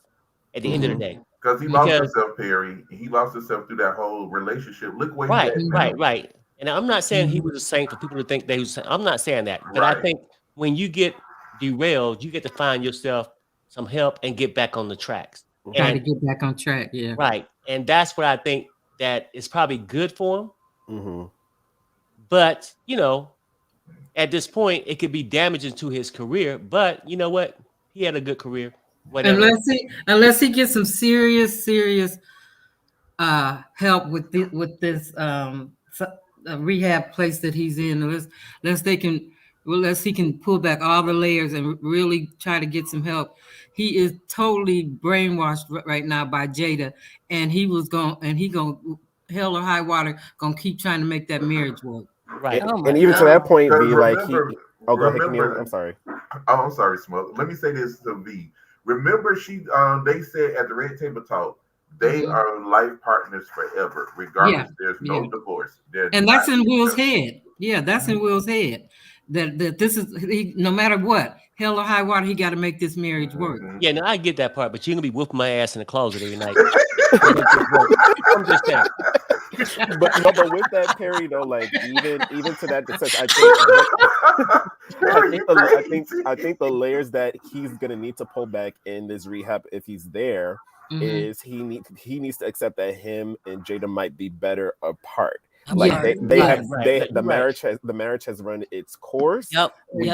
at the end of the day. Because he lost himself, Perry. He lost himself through that whole relationship. Look where he's at. Right. And I'm not saying he was a saint for people to think that he was. I'm not saying that. But I think when you get derailed, you get to find yourself some help and get back on the tracks. Try to get back on track. Yeah. Right. And that's what I think that is probably good for him. But, you know, at this point, it could be damaging to his career. But you know what? He had a good career. Whatever. Unless he gets some serious help with this rehab place that he's in, unless he can pull back all the layers and really try to get some help. He is totally brainwashed right now by Jada, and he gonna hell or high water gonna keep trying to make that marriage work. Right. And even to that point, V, like remember, go ahead, Camille. I'm sorry. Oh, I'm sorry, Smoke. Let me say this to V. Remember, they said at the Red Table Talk, they are life partners forever, regardless. There's no divorce. And that's in Will's head. Yeah, that's in Will's head. That this is no matter what, hell or high water, he got to make this marriage work. Yeah, no, I get that part, but you're gonna be whooping my ass in the closet every night. I'm just saying. But with that, Perry, though, like even to that sense, I think the layers that he's gonna need to pull back in this rehab, if he's there, is he needs to accept that him and Jada might be better apart. Like the marriage has run its course. We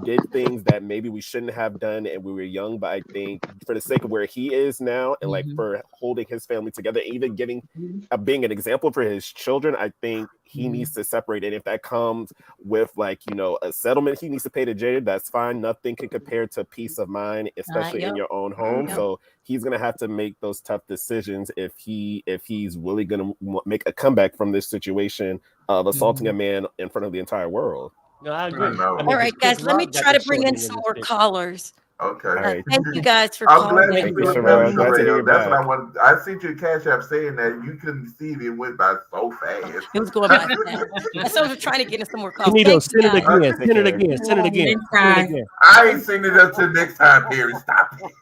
did things that maybe we shouldn't have done, and we were young. But I think for the sake of where he is now, and like for holding his family together, even being an example for his children, I think he needs to separate it. If that comes with like, you know, a settlement he needs to pay to Jada, that's fine. Nothing can compare to peace of mind, especially in your own home. So he's gonna have to make those tough decisions if he's really gonna make a comeback from this situation of assaulting a man in front of the entire world. No, I agree. All right, guys, let me try to bring in some more callers. Okay. Thank you guys for I'm calling. glad in. you Sharrell. That's what I wanted. I sent you a cash app saying that you couldn't see it. It went by so fast. It was going by fast. So we're trying to get in some more calls. Send it again. Send it again. I ain't sending it up till next time, Perry. Stop it.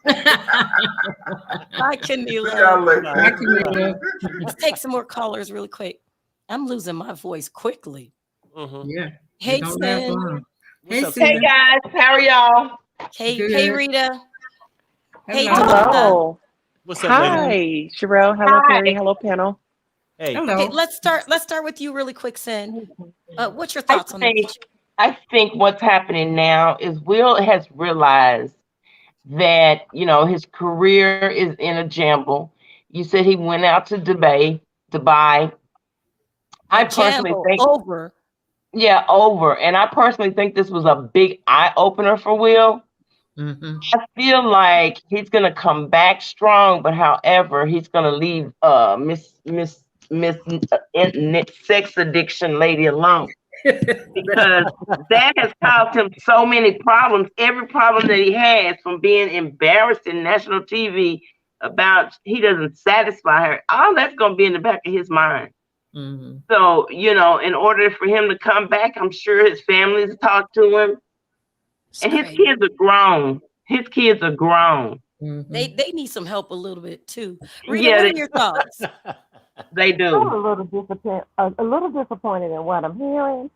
Bye, Camila. Let's take some more callers really quick. I'm losing my voice quickly. Yeah. Hey, Sin. Hey, guys. How are y'all? Hey, Rita. Hey, hello. What's up, Hi, lady? Sharrell. Hello, Perry. Hello, panel. Hey. Okay, let's start with you really quick, Sin. What's your thoughts on this? I think what's happening now is Will has realized that, his career is in a jumble. You said he went out to Dubai. I A personally jamble think, over. yeah, over. And I personally think this was a big eye opener for Will. Mm-hmm. I feel like he's gonna come back strong, but however, he's gonna leave Miss sex addiction lady alone because that has caused him so many problems. Every problem that he has, from being embarrassed in national TV about he doesn't satisfy her, all that's gonna be in the back of his mind. Mm-hmm. So, in order for him to come back, I'm sure his family's talked to him. And his kids are grown. His kids are grown. Mm-hmm. They need some help a little bit too. Rita, Yeah, what are your thoughts? they I'm do. a little disappointed in what I'm hearing.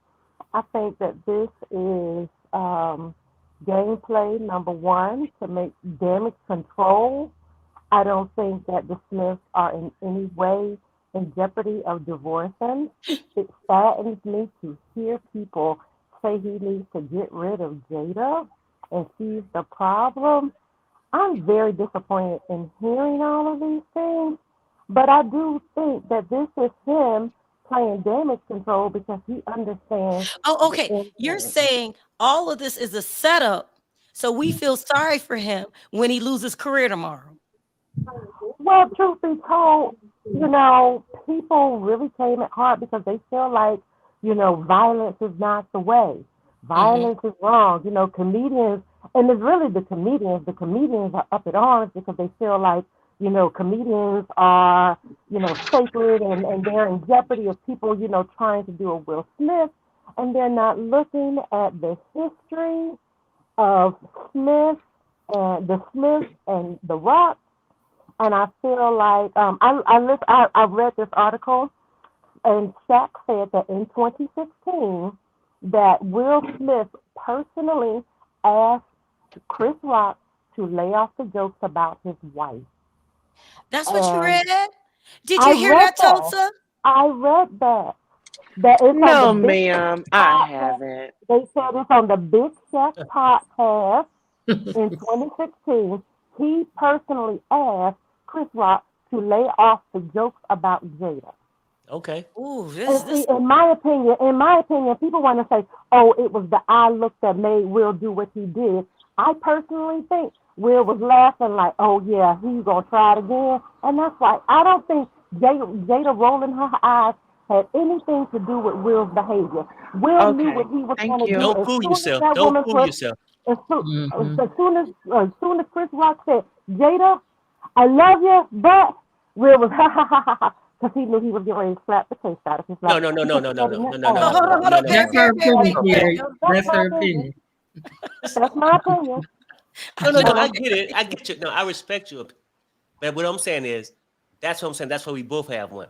I think that this is gameplay number one to make damage control. I don't think that the Smiths are in any way in jeopardy of divorcing. It saddens me to hear people say he needs to get rid of Jada and she's the problem. I'm very disappointed in hearing all of these things, but I do think that this is him playing damage control because he understands. Oh, okay. You're saying all of this is a setup, so we feel sorry for him when he loses career tomorrow. Well, truth be told, people really claim it hard because they feel like, violence is not the way. Violence is wrong. Comedians, and it's really the comedians. The comedians are up at arms because they feel like, comedians are, sacred and they're in jeopardy of people, trying to do a Will Smith, and they're not looking at the history of Smith and the Smiths and the Rock. And I feel like I read this article, and Shaq said that in 2016 that Will Smith personally asked Chris Rock to lay off the jokes about his wife. That's what you And read? Did you hear that, Tulsa? I read that. That it's No, on the Big ma'am, I podcast. haven't. They said it's on the Big Shaq podcast in 2016. He personally asked Chris Rock to lay off the jokes about Jada. Okay. Ooh, And see, in my opinion, people want to say, "Oh, it was the eye look that made Will do what he did." I personally think Will was laughing like, "Oh yeah, he's gonna try it again," and that's why I don't think Jada rolling her eyes had anything to do with Will's behavior. Will knew what he was going to do. Don't fool yourself. Don't fool yourself. As soon as Chris Rock said, "Jada, I love you," but Will was ha ha ha ha ha, because he knew he was getting ready to slap the taste out of his No. That's her opinion, Gary. That's her opinion. That's my opinion. No, I get it. I get you. No, I respect you. But what I'm saying is, that's what I'm saying. That's why we both have one.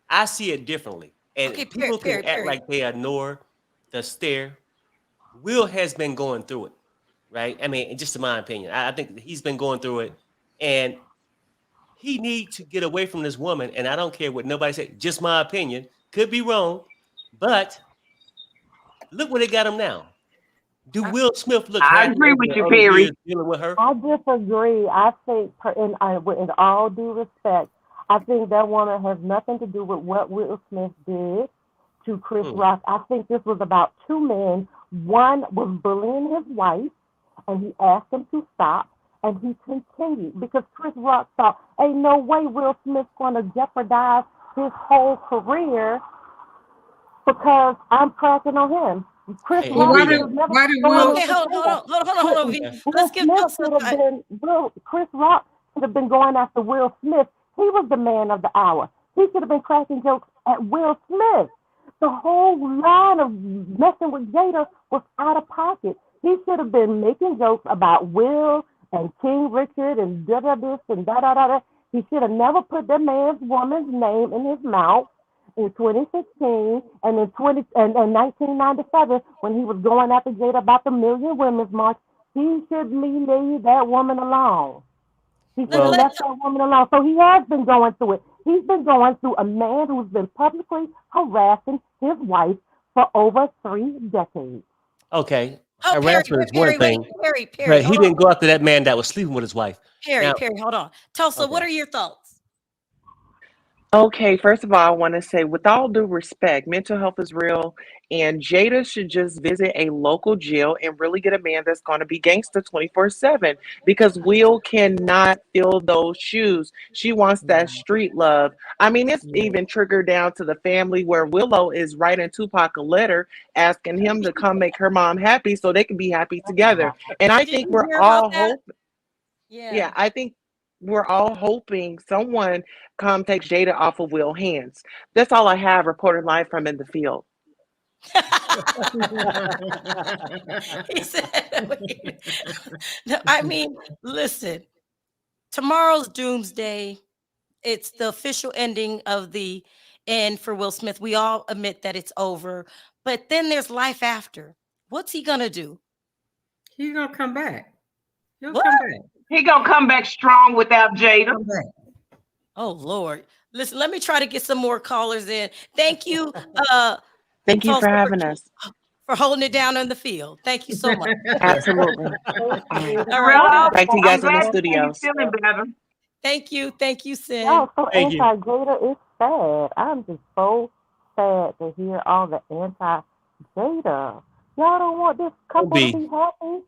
I see it differently. And people can act like they ignore the stare. Will has been going through it, right? I mean, just in my opinion, I think he's been going through it. And he needs to get away from this woman. And I don't care what nobody says. Just my opinion. Could be wrong. But look where they got him now. Do Will Smith look I happy agree with you, all the Perry. years dealing with her? I disagree. I think, in all due respect, I think that woman has nothing to do with what Will Smith did to Chris Rock. I think this was about two men. One was bullying his wife, and he asked him to stop, and he continued because Chris Rock thought, ain't no way Will Smith's going to jeopardize his whole career because I'm cracking on him. Chris Rock Chris Rock should have been going after Will Smith. He was the man of the hour. He should have been cracking jokes at Will Smith. The whole line of messing with Jada was out of pocket. He should have been making jokes about Will and King Richard and da-da this and da-da-da-da. He should have never put that woman's name in his mouth. In 2016 and in 1997, when he was going after Jada about the Million Women's March, he should leave that woman alone. He should have left that woman alone. So he has been going through it. He's been going through a man who's been publicly harassing his wife for over 3 decades. Okay, Oh, Perry, harassment is one Perry, wait, thing, Perry, but he hold didn't on. go after that man that was sleeping with his wife. Perry, Now, hold on. Tulsa, what okay. are your thoughts? Okay, first of all, I want to say, with all due respect, mental health is real, and Jada should just visit a local jail and really get a man that's going to be gangster 24/7 because Will cannot fill those shoes. She wants that street love. I mean, it's even triggered down to the family where Willow is writing Tupac a letter asking him to come make her mom happy so they can be happy together. And I Did think you we're hear about all that? hoping. Yeah, I think we're all hoping someone come take Jada off of Will's hands. That's all I have reported live from in the field. He said, no, I mean, listen, tomorrow's doomsday. It's the official ending of the end for Will Smith. We all admit that it's over, but then there's life after. What's he gonna do? He's gonna come back. He'll What? come back. He gonna come back strong without Jada. Come back. Oh Lord. Listen, let me try to get some more callers in. Thank you, Thank you for Tulsa, having us. for holding it down on the field. Thank you so much. Absolutely. All right. Back to you I'm guys in the glad to see you studios. feeling better. Thank you, Sin. Y'all so Thank you. anti-Jada. It's sad. I'm just so sad to hear all the anti-Jada. Y'all don't want this couple to be happy?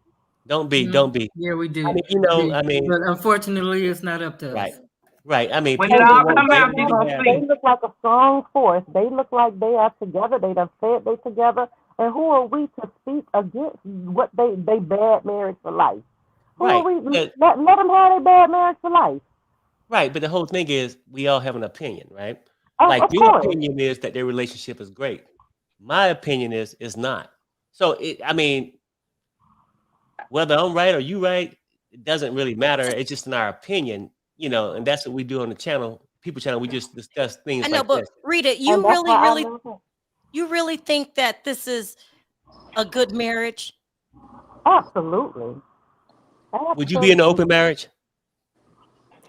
Don't be. Yeah, we do. I mean, you know, We- I mean, but unfortunately, it's not up to right, us. right. I mean, When people it all want come out, Jada you're to gonna have- They look like a strong force. They look like they are together. They done said they together. And who are we to speak against what they bad marriage for life? Who Right, are we? but- Let them have their bad marriage for life. Right, but the whole thing is we all have an opinion, right? Oh, Like of your course. opinion is that their relationship is great. My opinion is not. So I mean, whether I'm right or you right, it doesn't really matter. It's just in our opinion, you know, and that's what we do on the channel, people channel. We just discuss things I know, like but this. Rita, And you that's why I love it. you really think that this is a good marriage? Absolutely. Would you be in an open marriage?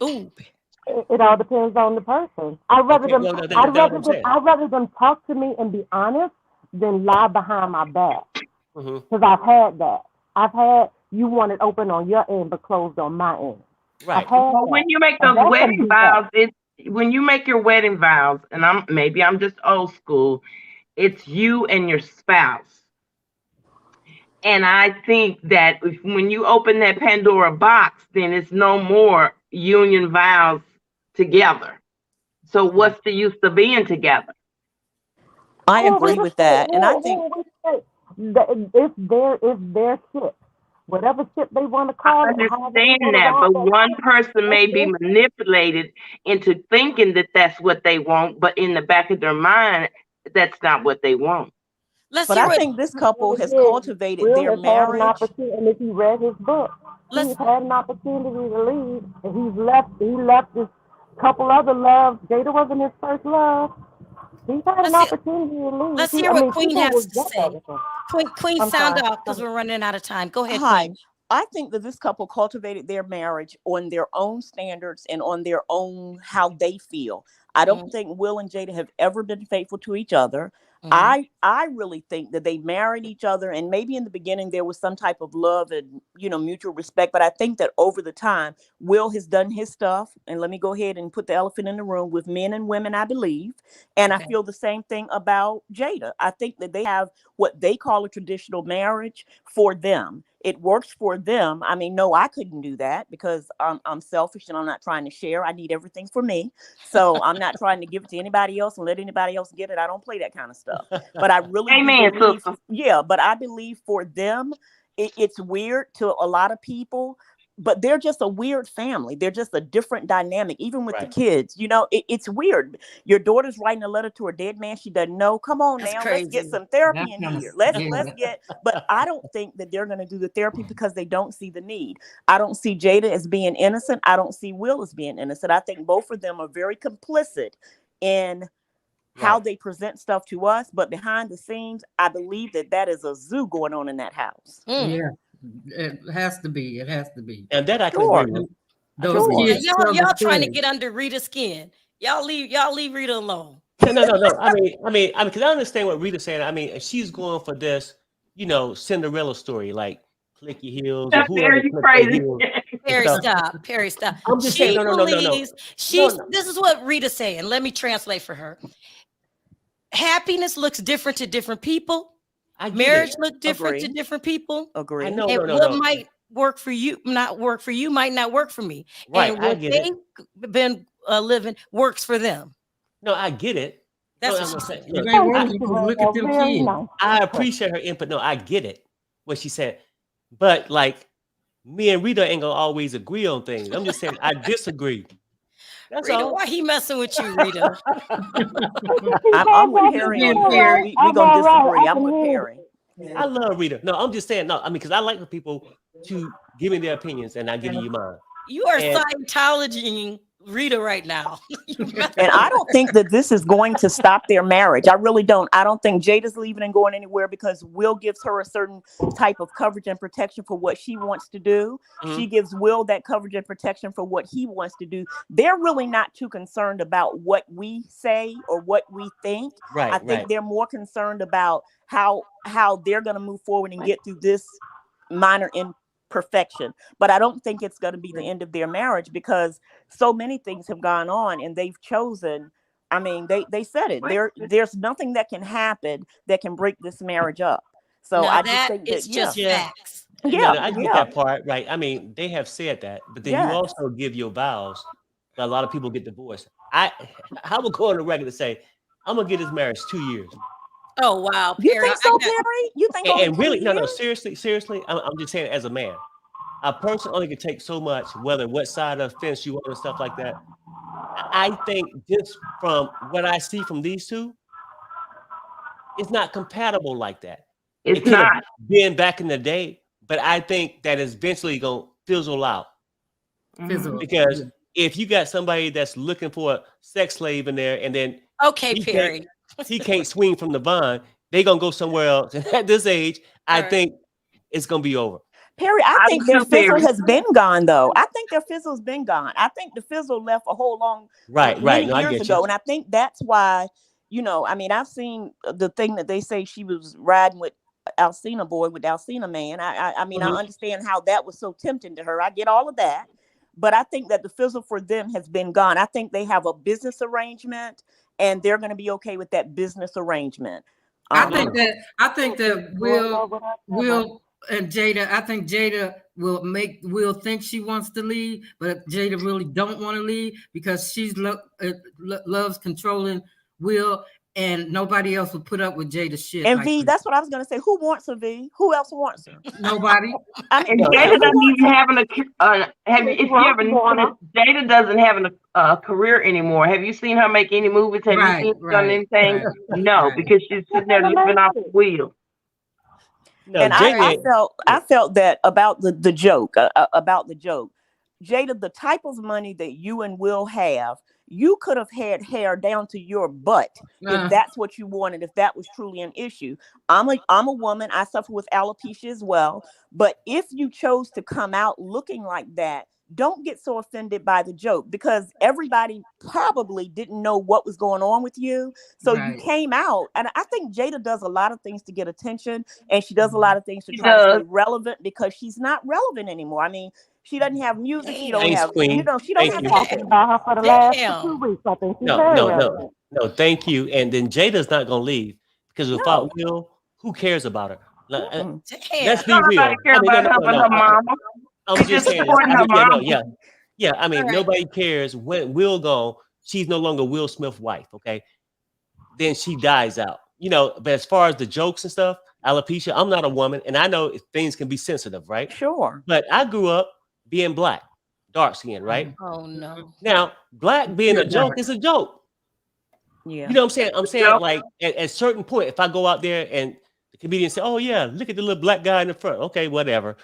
Ooh. It all depends on the person. I'd rather Okay, them. well, that's I'd what rather I'm them. saying. I'd rather them talk to me and be honest than lie behind my back. Mhm. Because I've had that. I've had you want it open on your end but closed on my end. Right. I've had Well, that. when you make And those that's wedding gonna be vows, it's when you make your wedding vows, and I'm just old school. It's you and your spouse. And I think that when you open that Pandora box, then it's no more union vows together. So what's the use of being together? I agree with that, and I think it's their ship. Whatever ship they want to I call it. however they understand wanna that, rock but that one boat, person may that's be it. manipulated into thinking that that's what they want, but in the back of their mind, that's not what they want. but I think this couple has cultivated Will their has had an marriage. opportunity, and if you read his book, he's had an opportunity to leave, and he left this couple other loves. Jada wasn't his first love. He's had an opportunity to leave. Let's hear what Queen people has will to get say. everything. Queen, I'm sound sorry. off because we're running out of time. Go ahead, Hi. Queen. I think that this couple cultivated their marriage on their own standards and on their own how they feel. I don't think Will and Jada have ever been faithful to each other. I really think that they married each other, and maybe in the beginning there was some type of love and mutual respect. But I think that over the time, Will has done his stuff, and let me go ahead and put the elephant in the room with men and women, I believe. And I feel the same thing about Jada. I think that they have what they call a traditional marriage for them. It works for them. I mean, no, I couldn't do that because I'm selfish and I'm not trying to share. I need everything for me. So I'm not trying to give it to anybody else and let anybody else get it. I don't play that kind of stuff. But I really do believe, but I believe for them, it's weird to a lot of people. But they're just a weird family. They're just a different dynamic, even with the kids. It's weird. Your daughter's writing a letter to her dead man she doesn't know. Come on now, let's get some therapy in here. Let's get. But I don't think that they're going to do the therapy because they don't see the need. I don't see Jada as being innocent. I don't see Will as being innocent. I think both of them are very complicit in how they present stuff to us. But behind the scenes, I believe that is a zoo going on in that house. Yeah. It has to be. It has to be. And that I can agree with. Those kids. Y'all trying to get under Rita's skin. Y'all leave Rita alone. No. I mean, because I understand what Rita's saying. I mean, if she's going for this, Cinderella story, like click your heels or whoever Perry, you click their crazy. heels and Perry, stuff. stop. Perry, stop. I'm just saying, She no. believes No, no. this is what Rita's saying. Let me translate for her. Happiness looks different to different people. Marriage looks different to different people. Agree. I know, And no. what might work for you, might not work for me. Right, And I what get it. they've been living works for them. No, I get it. That's No, what I'm she saying, said. look, It ain't working because look at them Very kids. nice. I appreciate her input. No, I get it, what she said. But like me and Rita ain't gonna always agree on things. I'm just saying I disagree. That's Rita, all. why he messing with you, Rita? I'm with Perry on this. We gonna disagree. I'm with Perry. I love Rita. No, I'm just saying, no, I mean, because I like for people to give me their opinions and I give you mine. You are And- Scientologying Rita right now. And I don't think that this is going to stop their marriage. I really don't. I don't think Jada's leaving and going anywhere because Will gives her a certain type of coverage and protection for what she wants to do. She gives Will that coverage and protection for what he wants to do. They're really not too concerned about what we say or what we think. Right, I think right. they're more concerned about how they're going to move forward and get through this minor imperfection. But I don't think it's going to be the end of their marriage because so many things have gone on and they've chosen. I mean, they said it. There's nothing that can happen that can break this marriage up. So No, I just that think is that just facts. Yeah, I get that part, right? I mean, they have said that, but then you Yes. also give your vows. A lot of people get divorced. I will go on the record to say, I'm gonna give this marriage 2 years. Oh wow, You Perry, think so, Perry? You think only And really, 2 no, years? seriously, I'm just saying as a man. A person only can take so much, whether what side of the fence you on and stuff like that. I think just from what I see from these two, it's not compatible like that. It's It could have not. been back in the day, but I think that it's eventually gonna fizzle out. Fizzle. Because if you got somebody that's looking for a sex slave in there, and then Okay, he Perry. he can't swing from the vine, they gonna go somewhere else. And at this age, I think it's gonna be over. Perry, I think do their too, fizzle Perry. has been gone, though. I think their fizzle's been gone. I think the fizzle left a whole Right. many No, I years get ago, you. and I think that's why. I mean, I've seen the thing that they say she was riding with Alsina boy with Alsina man. I mean, I understand how that was so tempting to her. I get all of that, but I think that the fizzle for them has been gone. I think they have a business arrangement, and they're going to be okay with that business arrangement. I think that Will and Jada. I think Jada will think she wants to leave, but Jada really don't want to leave because she's loves controlling Will, and nobody else will put up with Jada's shit. And like V, this. that's what I was going to say. Who wants her, V? Who else wants her? Nobody. I mean, And Jada doesn't even have Jada doesn't have a career anymore. Have you seen her make any movies? Have you seen her done anything? No, because she's sitting there living off the wheel. No, and Jada, I felt that about the joke, about the joke. Jada, the type of money that you and Will have, you could have had hair down to your butt if that's what you wanted, if that was truly an issue. I'm a woman. I suffer with alopecia as well. But if you chose to come out looking like that, don't get so offended by the joke because everybody probably didn't know what was going on with you. So you came out. And I think Jada does a lot of things to get attention, and she does a lot of things to try to stay relevant because she's not relevant anymore. I mean, she doesn't have music. She don't have, Queen. she don't Thank have you. anything. About her for the last 2 weeks. I think she's very relevant. No, thank you. And then Jada's not gonna leave because without Will, who cares about her? Let's be real. Nobody cares about her but her mama. I'm just saying. Her mama. Yeah. I mean, nobody cares when Will gone. She's no longer Will Smith's wife. Okay, then she dies out. But as far as the jokes and stuff, alopecia, I'm not a woman, and I know things can be sensitive, right? Sure. But I grew up being black, dark skin, right? Oh no. Now, black being a joke is a joke. Yeah. You know what I'm saying? I'm saying like at a certain point, if I go out there and the comedian say, "Oh yeah, look at the little black guy in the front," okay, whatever.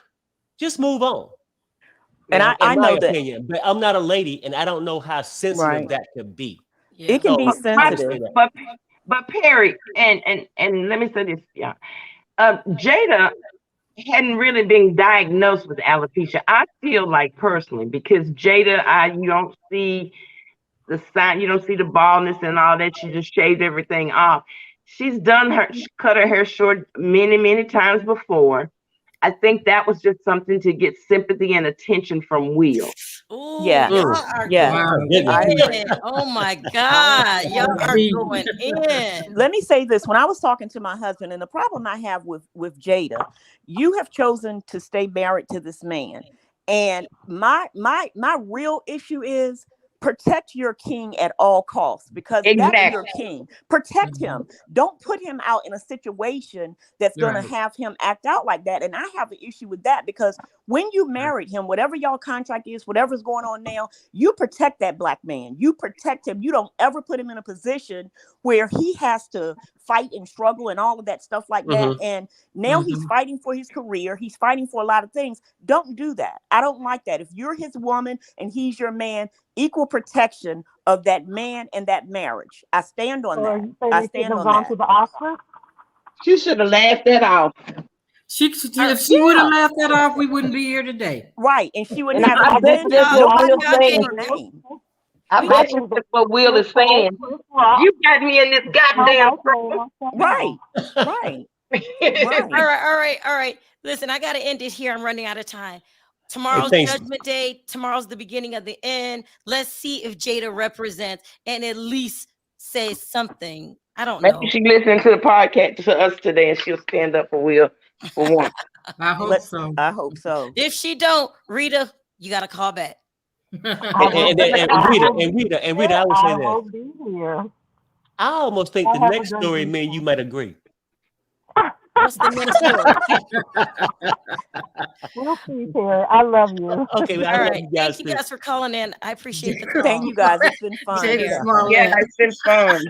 Just move on. And I know that. Opinion, but I'm not a lady, and I don't know how sensitive that could be. Yeah. It can be sensitive. But Perry, and let me say this, Jada hadn't really been diagnosed with alopecia. I feel like personally, because Jada, you don't see the sign, you don't see the baldness and all that. She just shaved everything off. she's cut her hair short many times before. I think that was just something to get sympathy and attention from Will. Ooh, Yeah. y'all are going in. Oh my God, y'all are going in. Let me say this: when I was talking to my husband, and the problem I have with Jada, you have chosen to stay married to this man, and my real issue is protect your king at all costs, because that's your king. Protect him. Don't put him out in a situation that's going to have him act out like that. And I have an issue with that, because when you married him, whatever y'all contract is, whatever's going on now, you protect that black man. You protect him. You don't ever put him in a position where he has to fight and struggle and all of that stuff like that. And now he's fighting for his career. He's fighting for a lot of things. Don't do that. I don't like that. If you're his woman and he's your man, equal protection of that man and that marriage. I stand on that. I stand on that. To the Oscars? She should have laughed that off. If she would have laughed that off, we wouldn't be here today. Right, and she wouldn't And have I bet that's what Will saying. name. I bet you that's what Will is saying. You got me in this goddamn right. All right. Listen, I got to end it here. I'm running out of time. Tomorrow's Judgment Day. Tomorrow's the beginning of the end. Let's see if Jada represents and at least say something. I don't know. Maybe she listening to the podcast to us today, and she'll stand up for Will for once. I hope so. I hope so. If she don't, Rita, you got to call back. And Rita, I would say that. I almost think the next story, man, you might agree. What's the next story? We'll see, Terry. I love you. Okay, all right. Thank you guys for calling in. I appreciate the call. Thank you guys. It's been fun. Yeah, it's been fun.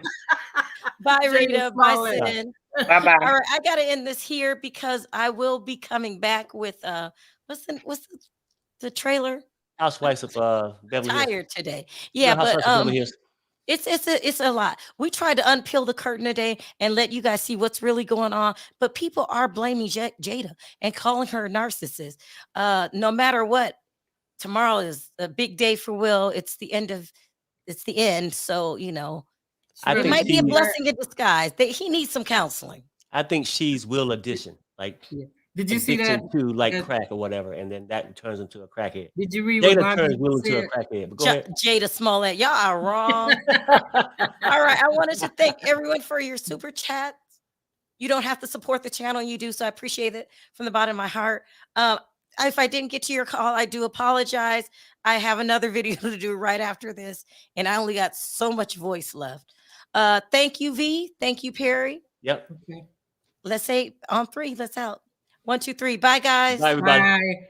Bye, Rita. Bye, Sin. Bye-bye. All right, I gotta end this here because I will be coming back with what's the trailer? Housewives of Beverly Hills. Tired today. Yeah, but it's a lot. We tried to unpeel the curtain today and let you guys see what's really going on, but people are blaming Jada and calling her a narcissist. No matter what, tomorrow is a big day for Will. It's the end. So, you know, it might be a blessing in disguise. He needs some counseling. I think she's Will addition. Like, did you see that? To like crack or whatever, and then that turns into a crackhead. Did you read Jada turns Will into a crackhead? But go ahead. Jada Smollett, y'all are wrong. All right, I wanted to thank everyone for your super chats. You don't have to support the channel, you do, so I appreciate it from the bottom of my heart. If I didn't get to your call, I do apologize. I have another video to do right after this, and I only got so much voice left. Thank you, V. Thank you, Perry. Yep. Okay. Let's say on 3. Let's out. 1, 2, 3. Bye, guys. Bye, everybody. Bye.